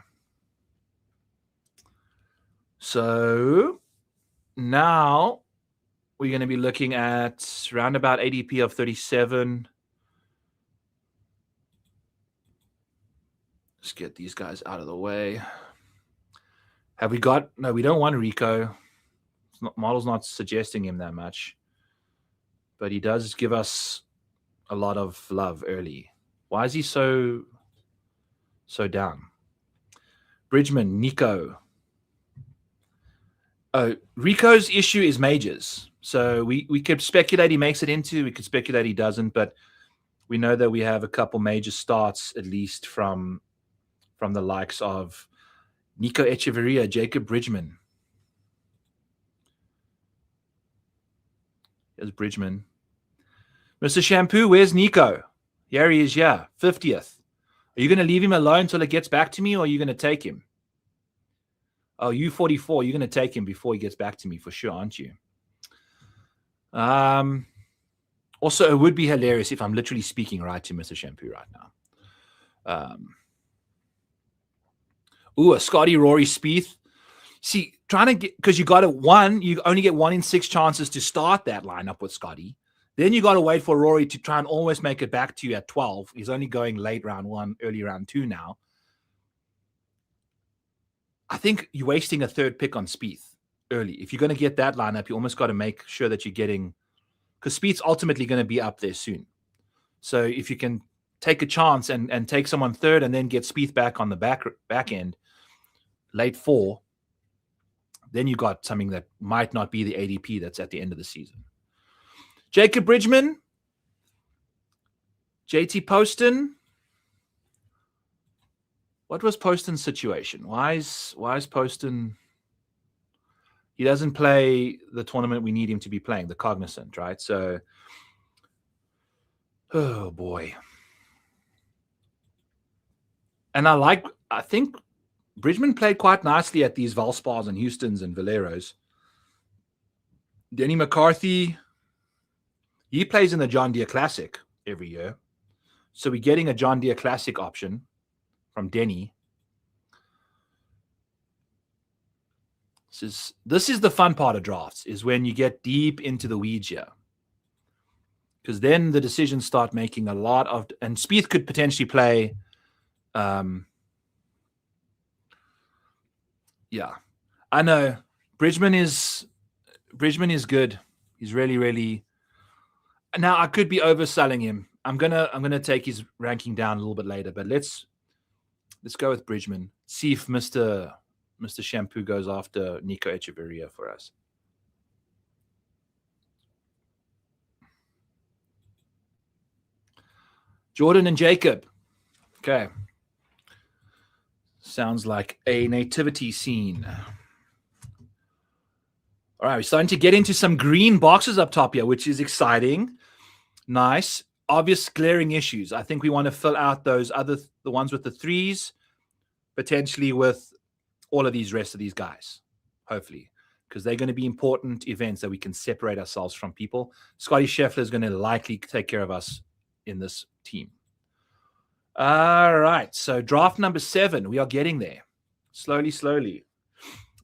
So now we're going to be looking at roundabout ADP of 37. Let's get these guys out of the way. Have we got? No, we don't want Rico. Model's not suggesting him that much. But he does give us a lot of love early. Why is he so down? Bridgman, Nico. Rico's issue is majors. So we could speculate he makes it into, we could speculate he doesn't, but we know that we have a couple major starts, at least from the likes of Nico Echeverria, Jacob Bridgman. Here's Bridgman. Mr. Shampoo, where's Nico? Here he is, yeah, 50th. Are you going to leave him alone until it gets back to me, or are you going to take him? Oh, U44, you're going to take him before he gets back to me for sure, aren't you? Also, it would be hilarious if I'm literally speaking right to Mr. Shampoo right now. A Scotty, Rory, Spieth. See, trying to get, because you only get 1 in 6 chances to start that lineup with Scotty. Then you got to wait for Rory to try and almost make it back to you at 12. He's only going late round 1, early round 2 now. I think you're wasting a third pick on Spieth early. If you're going to get that lineup, you almost got to make sure that you're getting, because Spieth's ultimately going to be up there soon. So if you can take a chance and take someone third and then get Spieth back on the back end, late 4, then you got something that might not be the ADP that's at the end of the season. Jacob Bridgman, JT Poston. What was Poston's situation? Why is Poston? He doesn't play the tournament we need him to be playing, the Cognizant, right? So, oh boy. And I think Bridgman played quite nicely at these Valspars and Houstons and Valeros. Denny McCarthy, he plays in the John Deere Classic every year. So we're getting a John Deere Classic option from Denny. This is the fun part of drafts, is when you get deep into the weeds here. Because then the decisions start making a lot of, and Spieth could potentially play. Yeah, I know Bridgman is good. He's really, really. Now I could be overselling him. I'm gonna take his ranking down a little bit later, but let's go with Bridgman. See if Mr. Shampoo goes after Nico Echeverria for us. Jordan and Jacob. Okay. Sounds like a nativity scene. All right, we're starting to get into some green boxes up top here, which is exciting. Nice. Obvious glaring issues. I think we want to fill out those the ones with the 3s, potentially with all of these rest of these guys, hopefully, because they're going to be important events that we can separate ourselves from people. Scotty Scheffler is going to likely take care of us in this team. All right, so draft number 7. We are getting there. Slowly.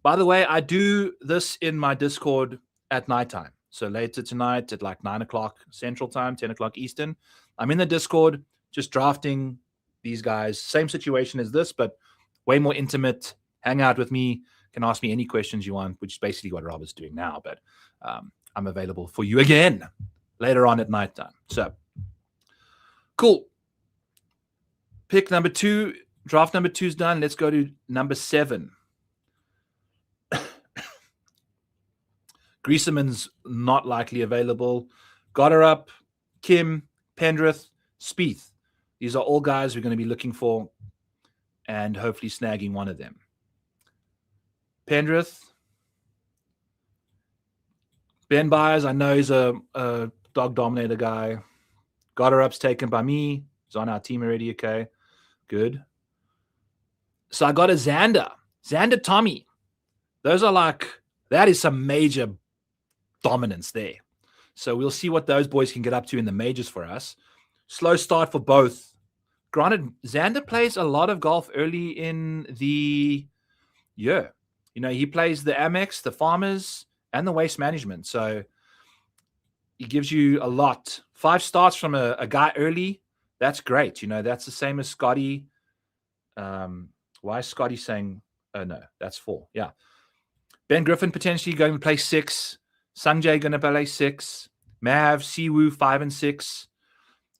By the way, I do this in my Discord at nighttime. So later tonight at like 9 o'clock Central Time, 10 o'clock Eastern, I'm in the Discord just drafting these guys. Same situation as this, but way more intimate. Hang out with me. Can ask me any questions you want, which is basically what Rob is doing now. But I'm available for you again later on at nighttime. So, cool. Pick number 2. Draft number 2 is done. Let's go to number 7. Grieseman's not likely available. Gotterup, Kim, Pendrith, Spieth. These are all guys we're going to be looking for and hopefully snagging one of them. Pendrith. Ben Byers, I know he's a DAWG Dominator guy. Gotterup's taken by me. He's on our team already, okay. Good. So I got a Xander Tommy. Those are that is some major dominance there. So we'll see what those boys can get up to in the majors for us. Slow start for both. Granted, Xander plays a lot of golf early in the year. You know, he plays the Amex, the Farmers, and the Waste Management. So he gives you a lot. 5 starts from a guy early. That's great. You know, that's the same as Scotty. Why is Scotty saying, oh, no, that's 4. Yeah. Ben Griffin potentially going to play 6. Sanjay going to play 6. Mav, Siwoo 5 and 6.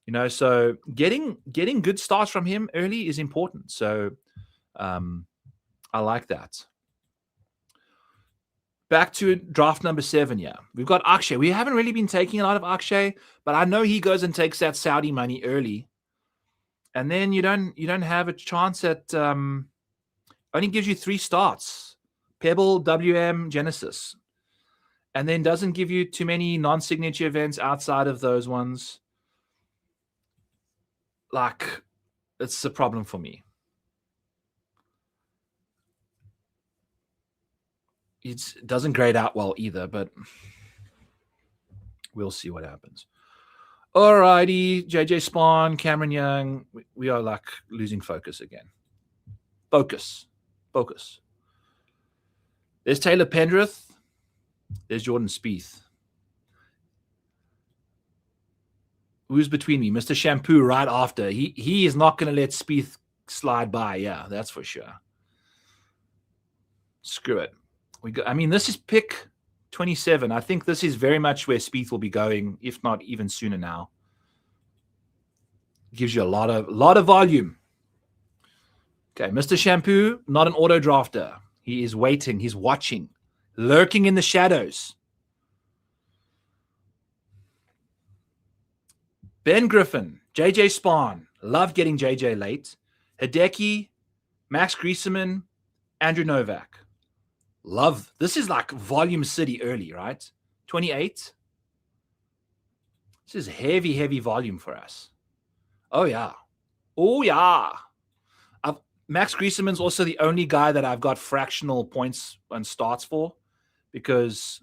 You know, so getting good starts from him early is important. So I like that. Back to draft number 7. Yeah, we've got Akshay. We haven't really been taking a lot of Akshay, but I know he goes and takes that Saudi money early, and then you don't have a chance at only gives you 3 starts: Pebble, WM, Genesis, and then doesn't give you too many non-signature events outside of those ones. Like, it's a problem for me. It doesn't grade out well either, but we'll see what happens. Alrighty, JJ Spawn, Cameron Young. We are like losing focus again. Focus. There's Taylor Pendrith. There's Jordan Spieth. Who's between me? Mr. Shampoo right after. He is not going to let Spieth slide by. Yeah, that's for sure. Screw it. This is pick 27. I think this is very much where Spieth will be going, if not even sooner now. Gives you a lot of volume. Okay, Mr. Shampoo, not an auto drafter. He is waiting. He's watching, lurking in the shadows. Ben Griffin, JJ Spawn. Love getting JJ late. Hideki, Max Griesemann, Andrew Novak. Love. This is like volume city early, right? 28. This is heavy volume for us. Oh, yeah. Max Griesemann's also the only guy that I've got fractional points and starts for, because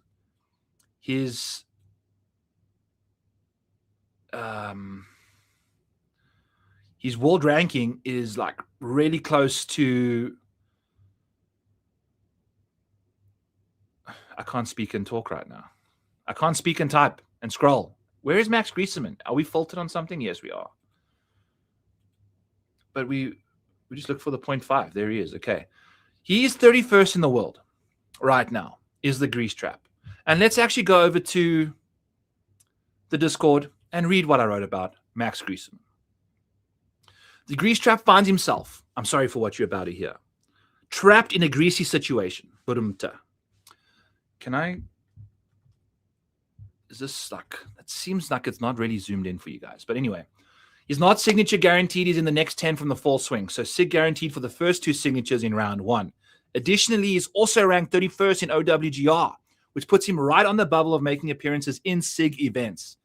his world ranking is like really close to... I can't speak and talk right now. I can't speak and type and scroll. Where is Max Griesemann? Are we faulted on something? Yes, we are. But we just look for the 0.5. There he is. Okay. He is 31st in the world right now, is the grease trap. And let's actually go over to the Discord and read what I wrote about Max Griesemann. The grease trap finds himself, I'm sorry for what you're about to hear, trapped in a greasy situation. Can I... Is this like... It seems like it's not really zoomed in for you guys. But anyway, he's not signature guaranteed. He's in the next 10 from the fall swing. So SIG guaranteed for the first 2 signatures in round 1. Additionally, he's also ranked 31st in OWGR, which puts him right on the bubble of making appearances in SIG events.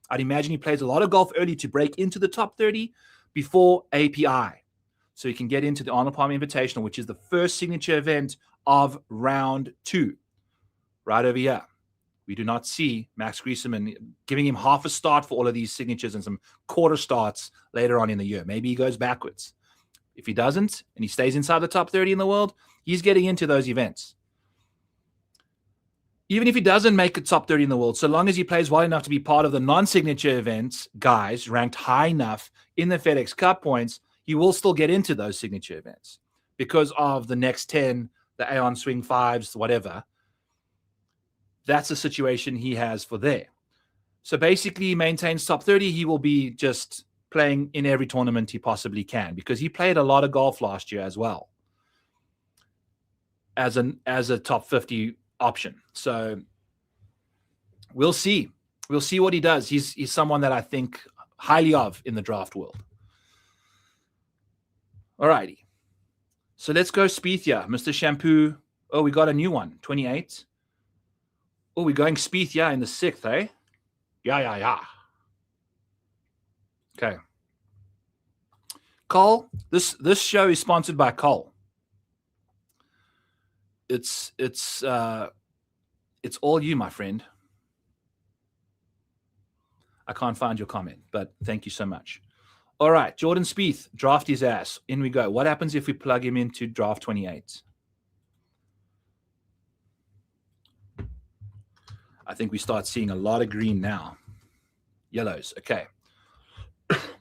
I'd imagine he plays a lot of golf early to break into the top 30 before API, so he can get into the Arnold Palmer Invitational, which is the first signature event of round 2. Right over here. We do not see Max Griesemann giving him half a start for all of these signatures and some quarter starts later on in the year. Maybe he goes backwards. If he doesn't, and he stays inside the top 30 in the world, he's getting into those events. Even if he doesn't make the top 30 in the world, so long as he plays well enough to be part of the non-signature events, guys ranked high enough in the FedEx Cup points, he will still get into those signature events because of the next 10, the Aeon Swing 5s, whatever. That's the situation he has for there. So basically, he maintains top 30. He will be just playing in every tournament he possibly can, because he played a lot of golf last year as well as a top 50 option. So we'll see. We'll see what he does. He's someone that I think highly of in the draft world. All righty. So let's go Spieth, yeah. Mr. Shampoo. Oh, we got a new one, 28. Oh, we're going Spieth, yeah, in the 6th, eh? Yeah. Okay. Cole, this show is sponsored by Cole. It's all you, my friend. I can't find your comment, but thank you so much. All right, Jordan Spieth, draft his ass. In we go. What happens if we plug him into draft 28? I think we start seeing a lot of green now. Yellows. Okay.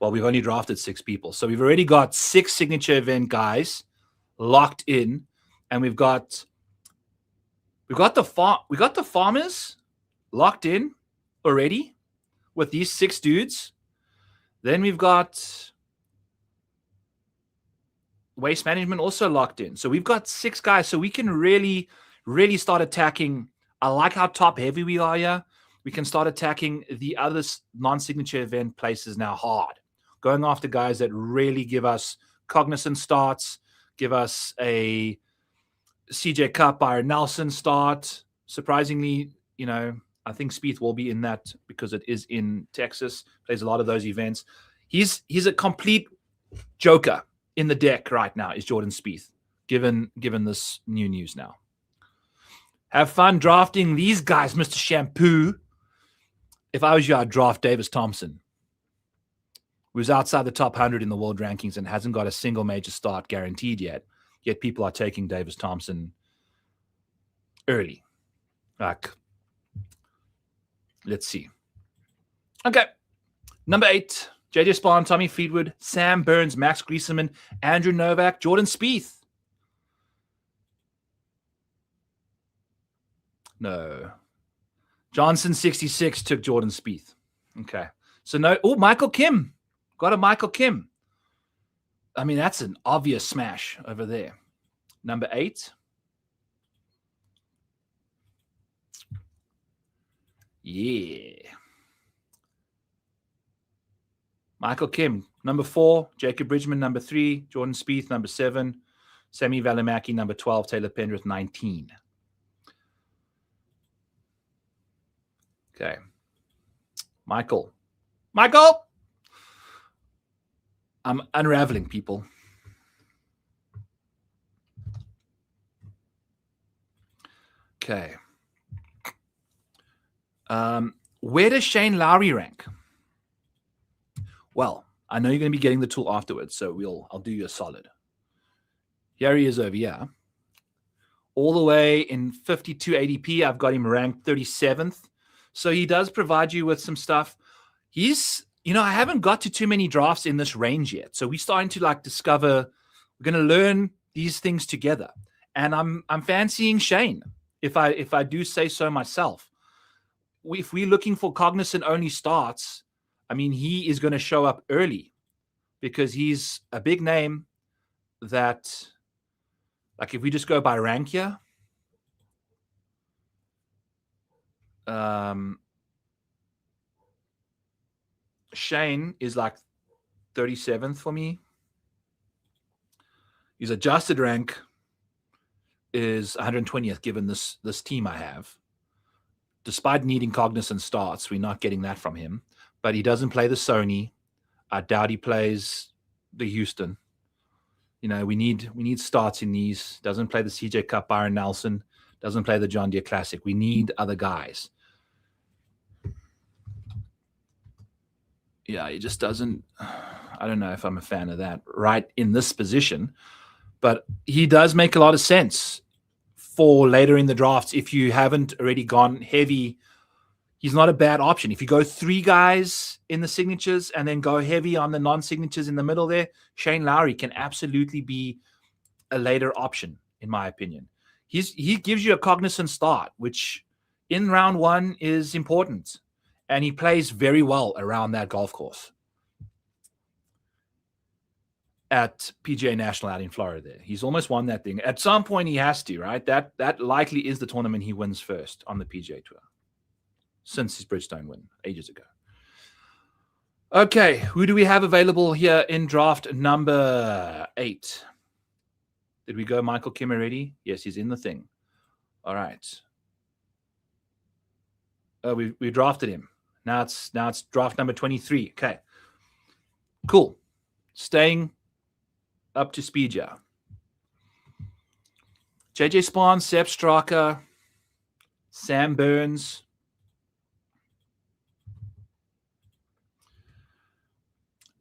Well, we've only drafted 6 people. So we've already got 6 signature event guys locked in. And we've got the farmers locked in already with these 6 dudes. Then we've got waste management also locked in. So we've got 6 guys. So we can really, really start attacking. I like how top heavy we are here. We can start attacking the other non-signature event places now hard. Going after guys that really give us cognizant starts, give us a CJ Cup, Byron Nelson start. Surprisingly, I think Spieth will be in that because it is in Texas. Plays a lot of those events. He's a complete joker in the deck right now, is Jordan Spieth, given this new news now. Have fun drafting these guys, Mr. Shampoo. If I was you, I'd draft Davis Thompson, who's outside the top 100 in the world rankings and hasn't got a single major start guaranteed yet. Yet people are taking Davis Thompson early. Like, let's see. Okay. Number 8, JJ Spawn, Tommy Fleetwood, Sam Burns, Max Griesemann, Andrew Novak, Jordan Spieth. No. Johnson 66 took Jordan Spieth. Okay. So no. Oh, Michael Kim. Got a Michael Kim. I mean, that's an obvious smash over there. Number 8. Yeah. Michael Kim. Number 4, Jacob Bridgman. Number 3, Jordan Spieth. Number 7, Semi Valimaki. Number 12, Taylor Pendrith. 19. Okay. Michael. I'm unraveling, people. Okay. Where does Shane Lowry rank? Well, I know you're going to be getting the tool afterwards, so I'll do you a solid. Here he is over here. All the way in 52 ADP, I've got him ranked 37th. So he does provide you with some stuff. He's, I haven't got to too many drafts in this range yet. So we're starting to discover, we're going to learn these things together. And I'm fancying Shane, if I do say so myself. If we're looking for cognizant only starts, I mean, he is going to show up early because he's a big name that, if we just go by rank here, Shane is 37th for me. His adjusted rank is 120th given this team I have. Despite needing cognizant starts, we're not getting that from him. But he doesn't play the Sony. I doubt he plays the Houston. We need starts in these. Doesn't play the CJ Cup, Byron Nelson. Doesn't play the John Deere Classic. We need other guys. Yeah, he just doesn't. I don't know if I'm a fan of that right in this position. But he does make a lot of sense for later in the drafts. If you haven't already gone heavy, he's not a bad option. If you go 3 guys in the signatures and then go heavy on the non-signatures in the middle there, Shane Lowry can absolutely be a later option, in my opinion. He gives you a cognizant start, which in round 1 is important. And he plays very well around that golf course at PGA National out in Florida there. He's almost won that thing. At some point, he has to, right? That likely is the tournament he wins first on the PGA Tour since his Bridgestone win ages ago. Okay, who do we have available here in draft number 8? Did we go Michael Kim already? Yes, he's in the thing. All right. We drafted him. Now it's draft number 23. Okay. Cool. Staying up to speed, yeah. JJ Spawn, Sepp Straka, Sam Burns.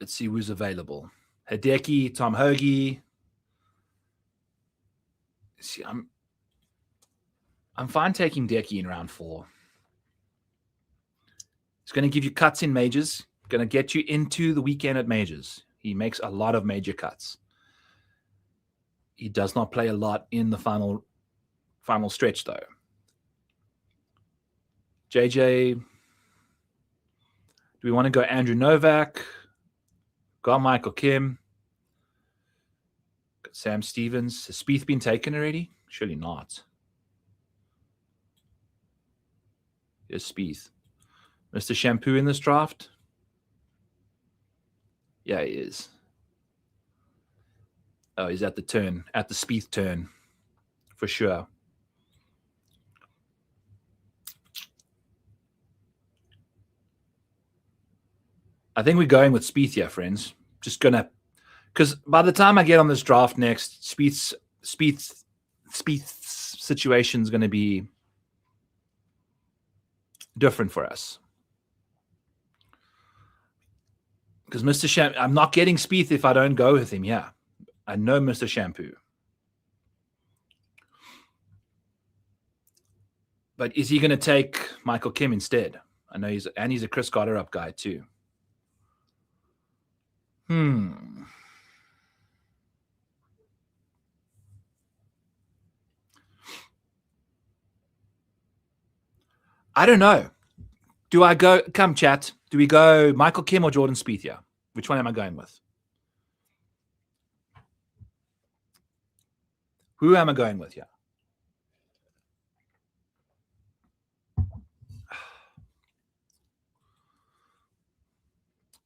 Let's see who's available. Hideki, Tom Hoagie. See, I'm fine taking Decky in round 4. It's going to give you cuts in majors. Going to get you into the weekend at majors. He makes a lot of major cuts. He does not play a lot in the final stretch, though. JJ, do we want to go Andrew Novak? Got Michael Kim. Got Sam Stevens. Has Spieth been taken already? Surely not. Here's Spieth. Mr. Shampoo in this draft? Yeah, he is. Oh, he's at the turn, at the Spieth turn, for sure. I think we're going with Spieth here, friends. Just gonna, because by the time I get on this draft next, Spieth's situation is going to be different for us. Because Mr. Shampoo, I'm not getting Spieth if I don't go with him. Yeah, I know Mr. Shampoo. But is he going to take Michael Kim instead? I know he's a Chris Gotterup guy too. I don't know. Do I go? Come chat. Do we go Michael Kim or Jordan Spieth here? Which one am I going with? Who am I going with here?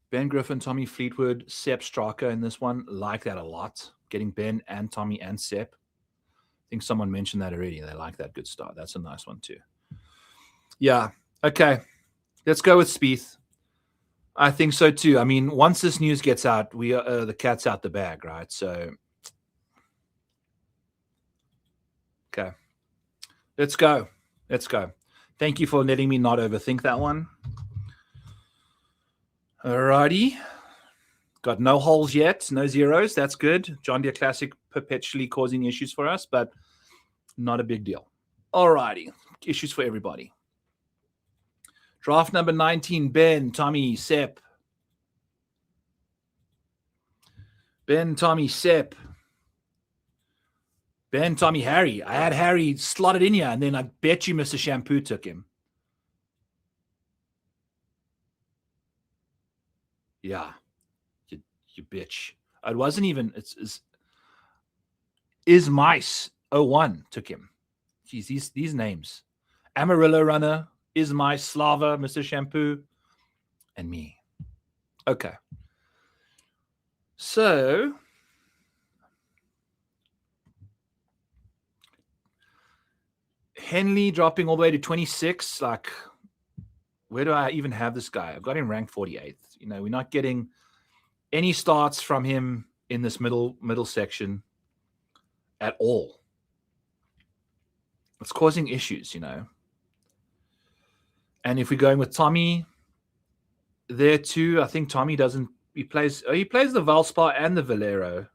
Ben Griffin, Tommy Fleetwood, Sepp Straka in this one. Like that a lot. Getting Ben and Tommy and Sepp. I think someone mentioned that already. They like that good start. That's a nice one too. Yeah. Okay. Let's go with Spieth. I think so too. I mean, once this news gets out, we the cat's out the bag, right? So, okay. Let's go. Let's go. Thank you for letting me not overthink that one. Alrighty. Got no holes yet, no zeros. That's good. John Deere Classic perpetually causing issues for us, but not a big deal. Alrighty. Issues for everybody. Draft number 19, Ben, Tommy, Sepp. Ben, Tommy, Sepp. Ben, Tommy, Harry. I had Harry slotted in here, and then I bet you Mr. Shampoo took him. Yeah. You bitch. It wasn't even, is Mice 01 took him. Jeez, these names. Amarillo Runner, Is Mice, Slava, Mr. Shampoo, and me. Okay. So, Henley dropping all the way to 26. Like, where do I even have this guy? I've got him ranked 48th. You know, we're not getting any starts from him in this middle section at all. It's causing issues, you know. And if we're going with Tommy there too, I think Tommy doesn't. He plays the Valspar and the Valero.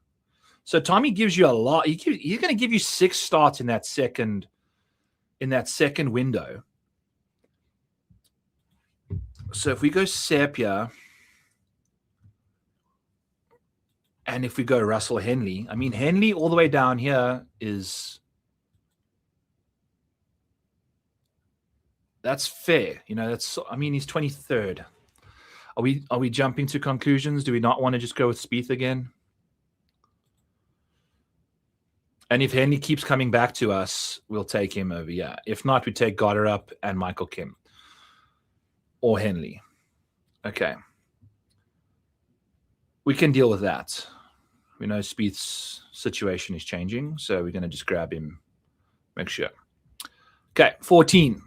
So Tommy gives you a lot. He's going to give you 6 starts in that second window. So if we go Sepia, and if we go Russell Henley, I mean, Henley all the way down here that's fair. You know, he's 23rd. Are we jumping to conclusions? Do we not want to just go with Spieth again? And if Henley keeps coming back to us, we'll take him over. Yeah. If not, we take Gotterup and Michael Kim or Henley. Okay. We can deal with that. We know Spieth's situation is changing, so we're going to just grab him, make sure. Okay, 14.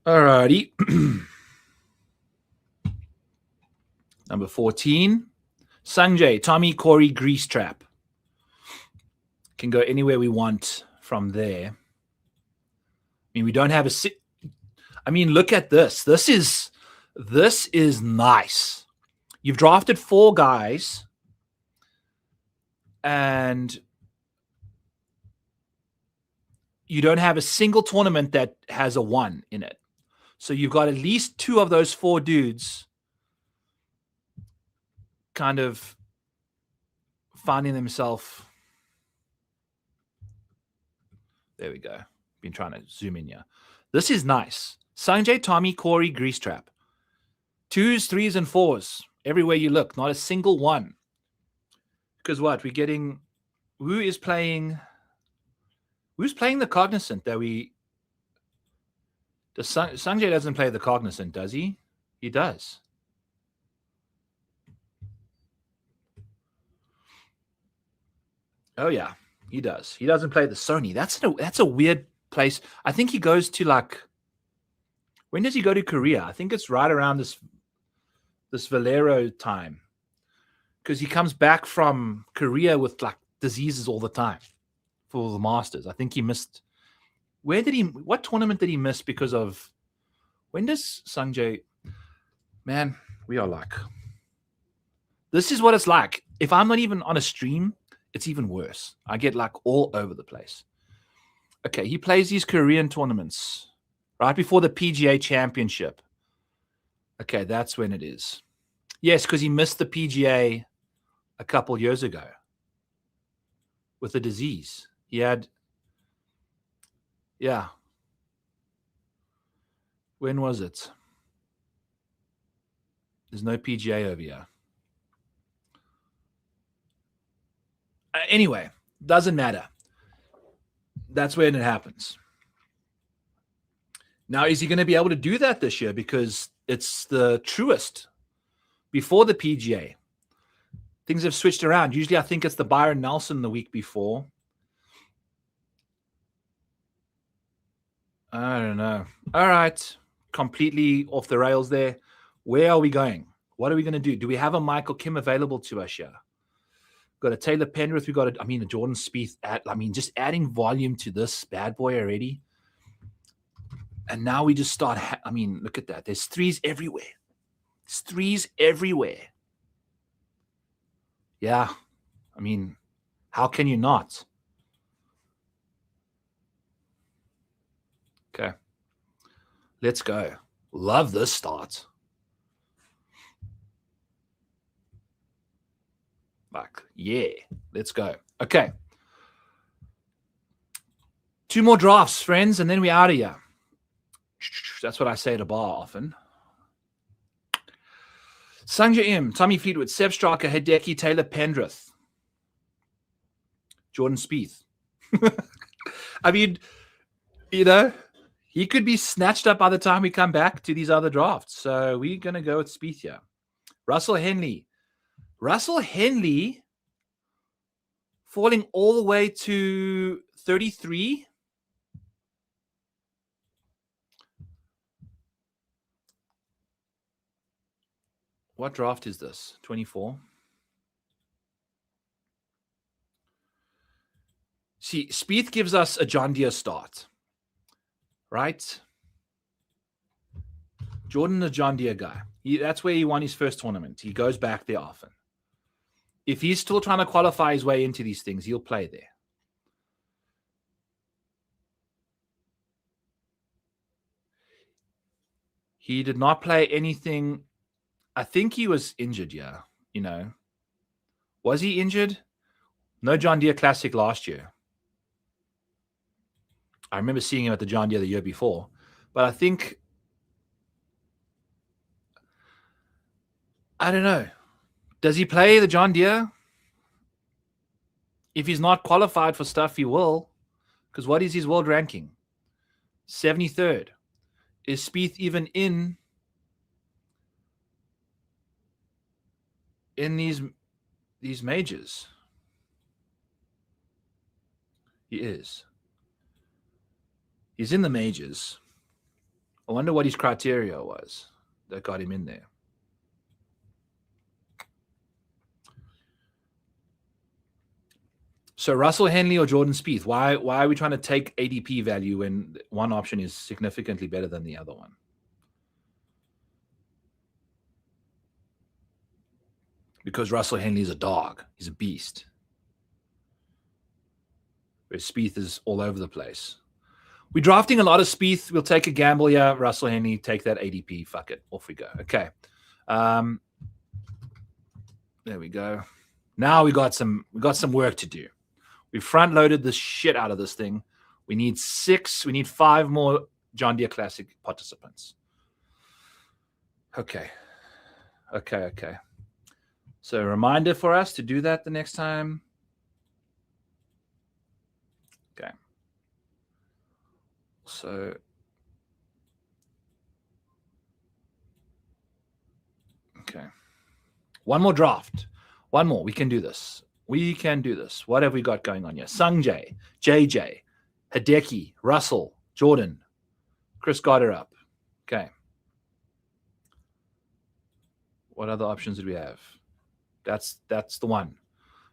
Alrighty. Number 14. Sanjay, Tommy, Corey, Grease Trap. Can go anywhere we want from there. I mean, we don't have a sit. I mean, look at this. This is nice. You've drafted 4 guys, and you don't have a single tournament that has a 1 in it. So you've got at least 2 of those 4 dudes kind of finding themselves. There we go. Been trying to zoom in here. This is nice. Sanjay, Tommy, Corey, Grease Trap. 2s, 3s, and 4s. Everywhere you look, not a single one. Because what? We're getting... Who's playing the Cognizant that we... Sanjay doesn't play the Cognizant, does he? He does. Oh, yeah, he does. He doesn't play the Sony. That's a weird place. I think he goes to like... When does he go to Korea? I think it's right around this Valero time. Because he comes back from Korea with like diseases all the time for the Masters. I think he missed... What tournament did he miss because of... When does Sanjay... Man, we are like... This is what it's like. If I'm not even on a stream, it's even worse. I get like all over the place. Okay, he plays these Korean tournaments right before the PGA Championship. Okay, that's when it is. Yes, because he missed the PGA a couple years ago with a disease. He had... Yeah. When was it? There's no PGA over here. Anyway, doesn't matter. That's when it happens. Now, is he going to be able to do that this year? Because it's the truest before the PGA. Things have switched around. Usually, I think it's the Byron Nelson the week before. I don't know. All right. Completely off the rails there. Where are we going? What are we going to do? Do we have a Michael Kim available to us here? Got a Taylor Penrith. We got a Jordan Spieth. Just adding volume to this bad boy already. And now we just start. Look at that. There's threes everywhere. There's threes everywhere. Yeah. How can you not? Okay. Let's go. Love this start. Yeah. Let's go. Okay. 2 more drafts, friends, and then we're out of here. That's what I say at a bar often. Sanjay M, Tommy Fleetwood, Seb Straka, Hideki, Taylor Pendrith, Jordan Spieth. He could be snatched up by the time we come back to these other drafts. So we're going to go with Spieth here. Russell Henley. Russell Henley falling all the way to 33. What draft is this? 24. See, Spieth gives us a John Deere start, right? Jordan, the John Deere guy. That's where he won his first tournament. He goes back there often. If he's still trying to qualify his way into these things, he'll play there. He did not play anything. I think he was injured, yeah. Was he injured? No John Deere Classic last year. I remember seeing him at the John Deere the year before. But I think... I don't know. Does he play the John Deere? If he's not qualified for stuff, he will. Because what is his world ranking? 73rd. Is Spieth even in these majors? He is. He's in the majors. I wonder what his criteria was that got him in there. So Russell Henley or Jordan Spieth? Why are we trying to take ADP value when one option is significantly better than the other one? Because Russell Henley is a dog. He's a beast. Whereas Spieth is all over the place. We're drafting a lot of Spieth. We'll take a gamble here. Russell Henley, take that ADP. Fuck it. Off we go. Okay. There we go. Now we got some work to do. We front loaded the shit out of this thing. We need 5 more John Deere Classic participants. Okay. So a reminder for us to do that the next time. Okay. So okay. One more draft. One more. We can do this. What have we got going on here? Sungjae, JJ, Hideki, Russell, Jordan, Chris Gotterup. Okay. What other options did we have? That's the one.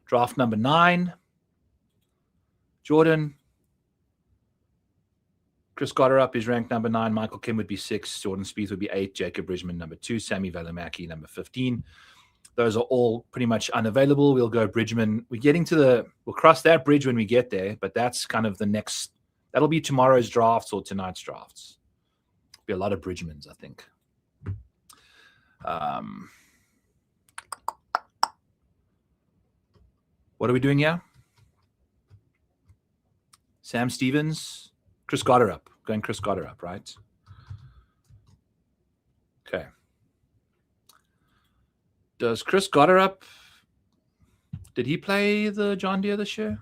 Draft number 9. Jordan. Chris Gotterup is ranked number 9. Michael Kim would be 6. Jordan Spieth would be 8. Jacob Bridgman number 2. Sammy Valimaki number 15. Those are all pretty much unavailable. We'll go Bridgman. We'll cross that bridge when we get there, but that's kind of the next. That'll be tomorrow's drafts or tonight's drafts. Be a lot of Bridgmans, I think. What are we doing here? Sam Stevens, Chris Gotterup. Going Chris Gotterup, right? Okay. Does Chris Gotterup, did he play the John Deere this year?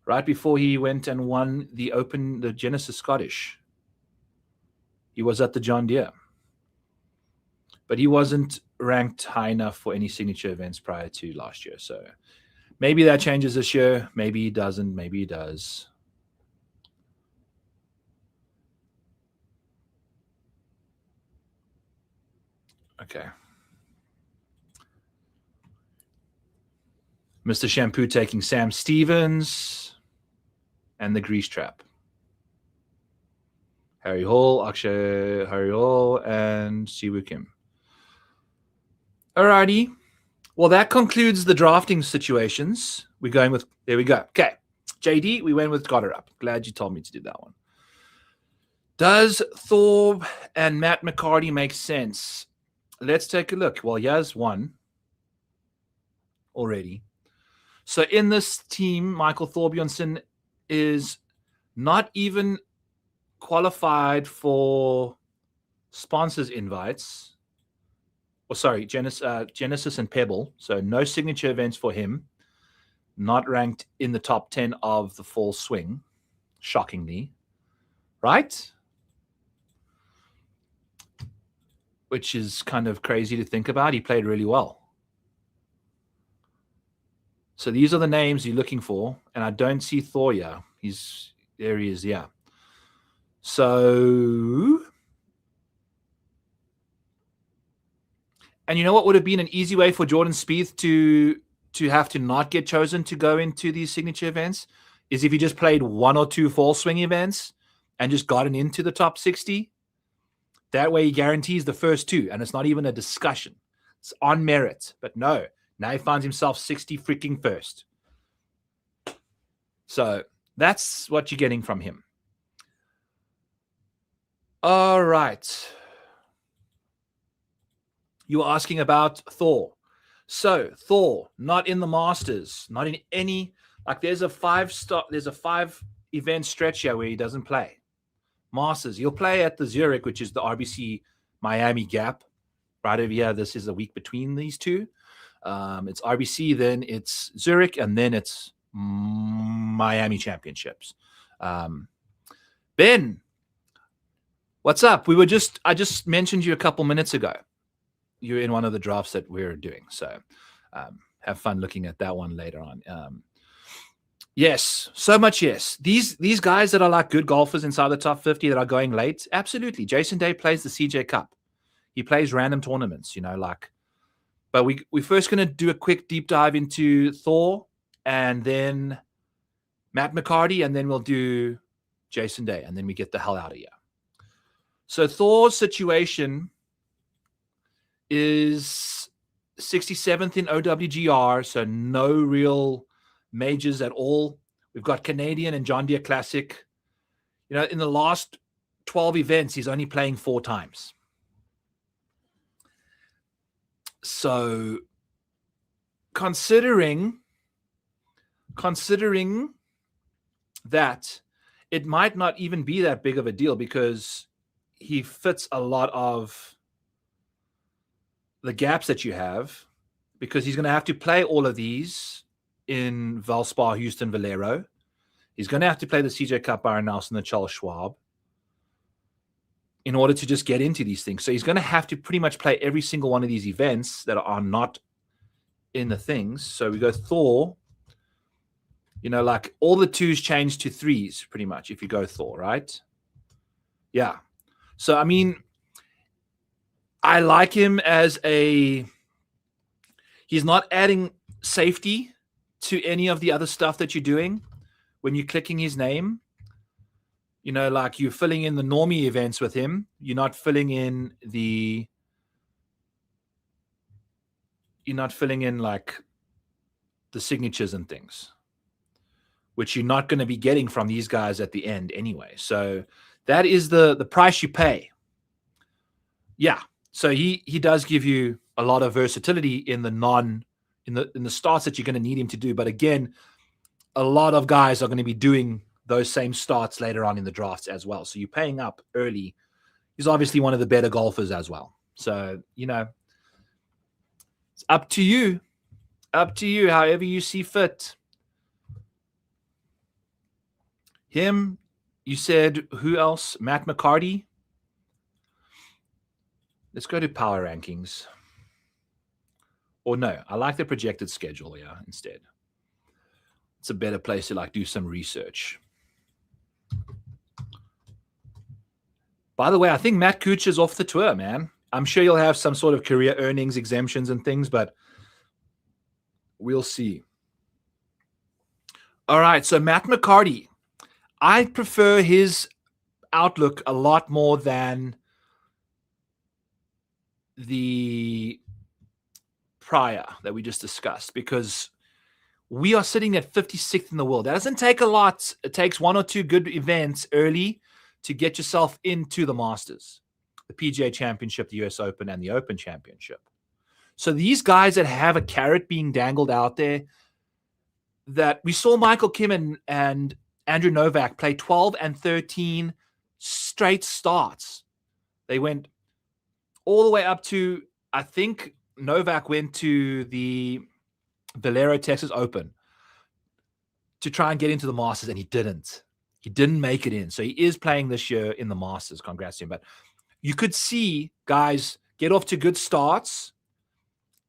Right before he went and won the Genesis Scottish. He was at the John Deere. But he wasn't ranked high enough for any signature events prior to last year. So maybe that changes this year. Maybe he doesn't. Maybe he does. Okay. Mr. Shampoo taking Sam Stevens and the Grease Trap. Harry Hall, Akshay Harry Hall, and Siwoo Kim. Alrighty. Well, that concludes the drafting situations. We're going with, there we go. Okay. JD, we went with Gotterup. Glad you told me to do that one. Does Thorpe and Matt McCarty make sense? Let's take a look. Well, he has one already. So in this team, Michael Thorbjornsson is not even qualified for sponsors invites. Or sorry, Genesis and Pebble. So no signature events for him. Not ranked in the top 10 of the fall swing. Shockingly. Right? Which is kind of crazy to think about. He played really well. So these are the names you're looking for. And I don't see Thor here. There he is, yeah. So, and you know what would have been an easy way for Jordan Spieth to have to not get chosen to go into these signature events is if he just played 1 or 2 fall swing events and just gotten into the top 60. That way he guarantees the first 2, and it's not even a discussion. It's on merit. But no, now he finds himself 60 freaking first. So that's what you're getting from him. All right. You were asking about Thor. So Thor, not in the Masters, not in any, like there's a 5 event stretch here where he doesn't play. Masters, he'll play at the Zurich, which is the RBC Miami gap. Right over here, this is a week between these two. It's RBC, then it's Zurich, and then it's Miami Championships. Ben, what's up? I just mentioned you a couple minutes ago. You're in one of the drafts that we're doing. So have fun looking at that one later on. Yes, so much yes. These guys that are like good golfers inside the top 50 that are going late, absolutely. Jason Day plays the CJ Cup. He plays random tournaments, but we're first going to do a quick deep dive into Thor and then Matt McCarty, and then we'll do Jason Day, and then we get the hell out of here. So Thor's situation is 67th in OWGR, so no real majors at all. We've got Canadian and John Deere Classic. In the last 12 events, he's only playing 4 times. So considering that, it might not even be that big of a deal because he fits a lot of the gaps that you have, because he's going to have to play all of these in Valspar, Houston, Valero. He's going to have to play the CJ Cup, Byron Nelson, the Charles Schwab in order to just get into these things. So he's going to have to pretty much play every single one of these events that are not in the things. So we go Thor, like all the 2s change to 3s pretty much if you go Thor, right? Yeah. So, I mean, I like him as he's not adding safety to any of the other stuff that you're doing when you're clicking his name. Like you're filling in the normie events with him. You're not filling in like the signatures and things, which you're not going to be getting from these guys at the end anyway. So that is the price you pay. Yeah. So he does give you a lot of versatility in the starts that you're going to need him to do. But again, a lot of guys are going to be doing those same starts later on in the drafts as well. So you're paying up early. He's obviously one of the better golfers as well. So, it's up to you. Up to you, however you see fit. Him, you said, who else? Matt McCarty. Let's go to power rankings. Or no, I like the projected schedule here instead. It's a better place to do some research. By the way, I think Matt Kuchar is off the tour, man. I'm sure you'll have some sort of career earnings exemptions and things, but we'll see. All right, so Matt McCarty. I prefer his outlook a lot more than the prior that we just discussed, because we are sitting at 56th in the world. That doesn't take a lot. It takes 1 or 2 good events early to get yourself into the Masters, the PGA Championship, the US Open, and the Open Championship. So these guys that have a carrot being dangled out there, that we saw Michael Kim and Andrew Novak play 12 and 13 straight starts. They went all the way up to, I think Novak went to the Valero Texas Open to try and get into the Masters, and he didn't. He didn't make it in. So he is playing this year in the Masters. Congrats to him. But you could see guys get off to good starts,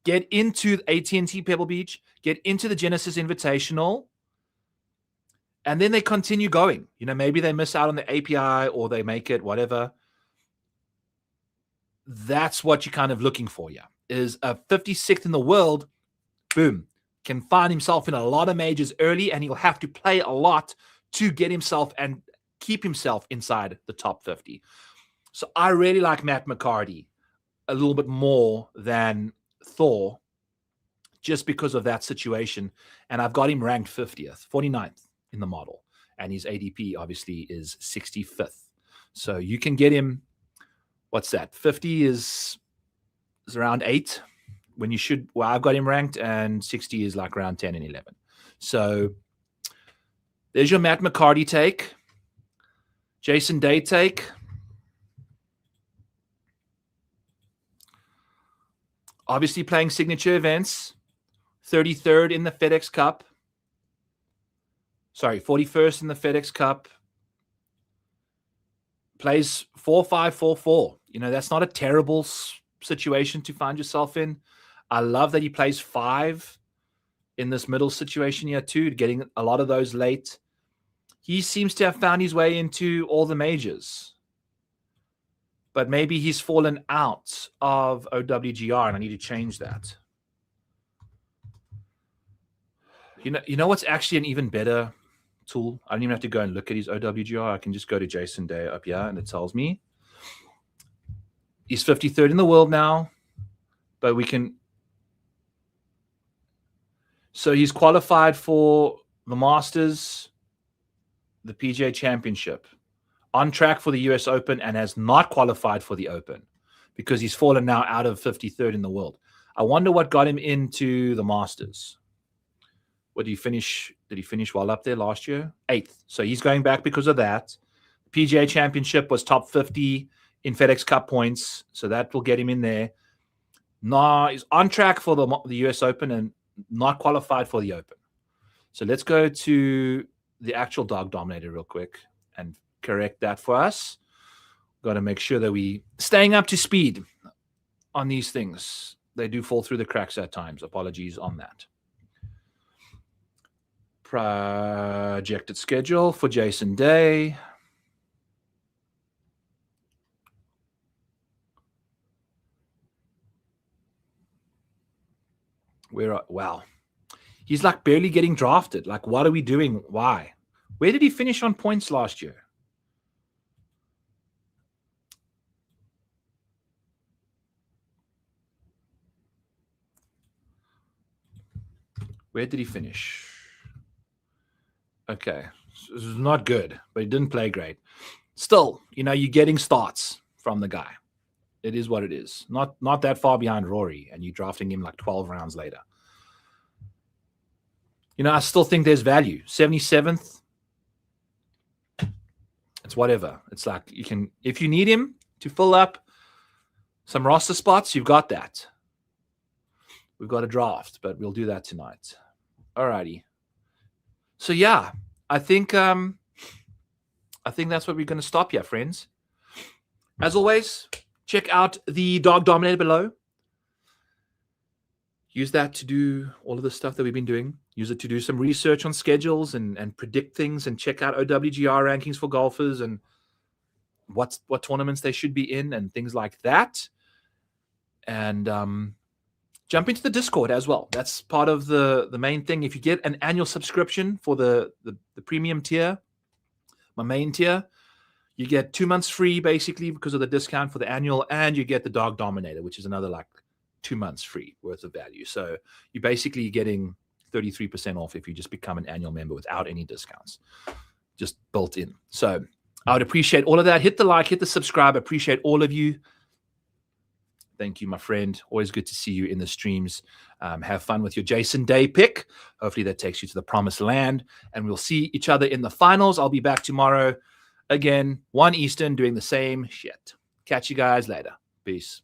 get into AT&T Pebble Beach, get into the Genesis Invitational, and then they continue going. Maybe they miss out on the API or they make it, whatever. That's what you're kind of looking for, is a 56th in the world, boom, can find himself in a lot of majors early, and he'll have to play a lot to get himself and keep himself inside the top 50. So I really like Matt McCarty a little bit more than Thor, just because of that situation. And I've got him ranked 50th, 49th in the model. And his ADP obviously is 65th. So you can get him, what's that? 50 is around 8 when you should, well, I've got him ranked, and 60 is like around 10 and 11. So there's your Matt McCarty take. Jason Day take. Obviously playing signature events. 33rd in the FedEx Cup. Sorry, 41st in the FedEx Cup. Plays 4-5-4-4. That's not a terrible situation to find yourself in. I love that he plays 5 in this middle situation here too, getting a lot of those late. He seems to have found his way into all the majors. But maybe he's fallen out of OWGR, and I need to change that. You know what's actually an even better tool? I don't even have to go and look at his OWGR. I can just go to Jason Day up here, and it tells me he's 53rd in the world now. But we can... So he's qualified for the Masters, the PGA Championship, on track for the US Open, and has not qualified for the Open because he's fallen now out of 53rd in the world. I wonder what got him into the Masters. What did he finish? Did he finish well up there last year? 8th. So he's going back because of that. PGA Championship was top 50 in FedEx Cup points, so that will get him in there. Nah, he's on track for the US Open and not qualified for the Open. So let's go to the actual DAWG Dominator real quick and correct that for us. Got to make sure that we staying up to speed on these things. They do fall through the cracks at times. Apologies on that. Projected schedule for Jason Day. Wow. He's like barely getting drafted. Like, what are we doing? Why? Where did he finish on points last year? Where did he finish? Okay. This is not good, but he didn't play great. Still, you're getting starts from the guy. It is what it is. Not that far behind Rory, and you're drafting him like 12 rounds later. I still think there's value. 77th. It's whatever. It's like you can, if you need him to fill up some roster spots, you've got that. We've got a draft, but we'll do that tonight. Alrighty. So yeah, I think that's what we're going to stop here, friends. As always, check out the DAWG Dominator below. Use that to do all of the stuff that we've been doing. Use it to do some research on schedules and predict things and check out OWGR rankings for golfers and what tournaments they should be in and things like that. And jump into the Discord as well. That's part of the main thing. If you get an annual subscription for the premium tier, my main tier, you get 2 months free basically because of the discount for the annual, and you get the DAWG Dominator, which is another like 2 months free worth of value. So you're basically getting 33% off if you just become an annual member without any discounts, just built in. So I would appreciate all of that. Hit the like, hit the subscribe. I appreciate all of you. Thank you, my friend. Always good to see you in the streams. Have fun with your Jason Day pick. Hopefully that takes you to the promised land, and we'll see each other in the finals. I'll be back tomorrow again, 1 Eastern, doing the same shit. Catch you guys later. Peace.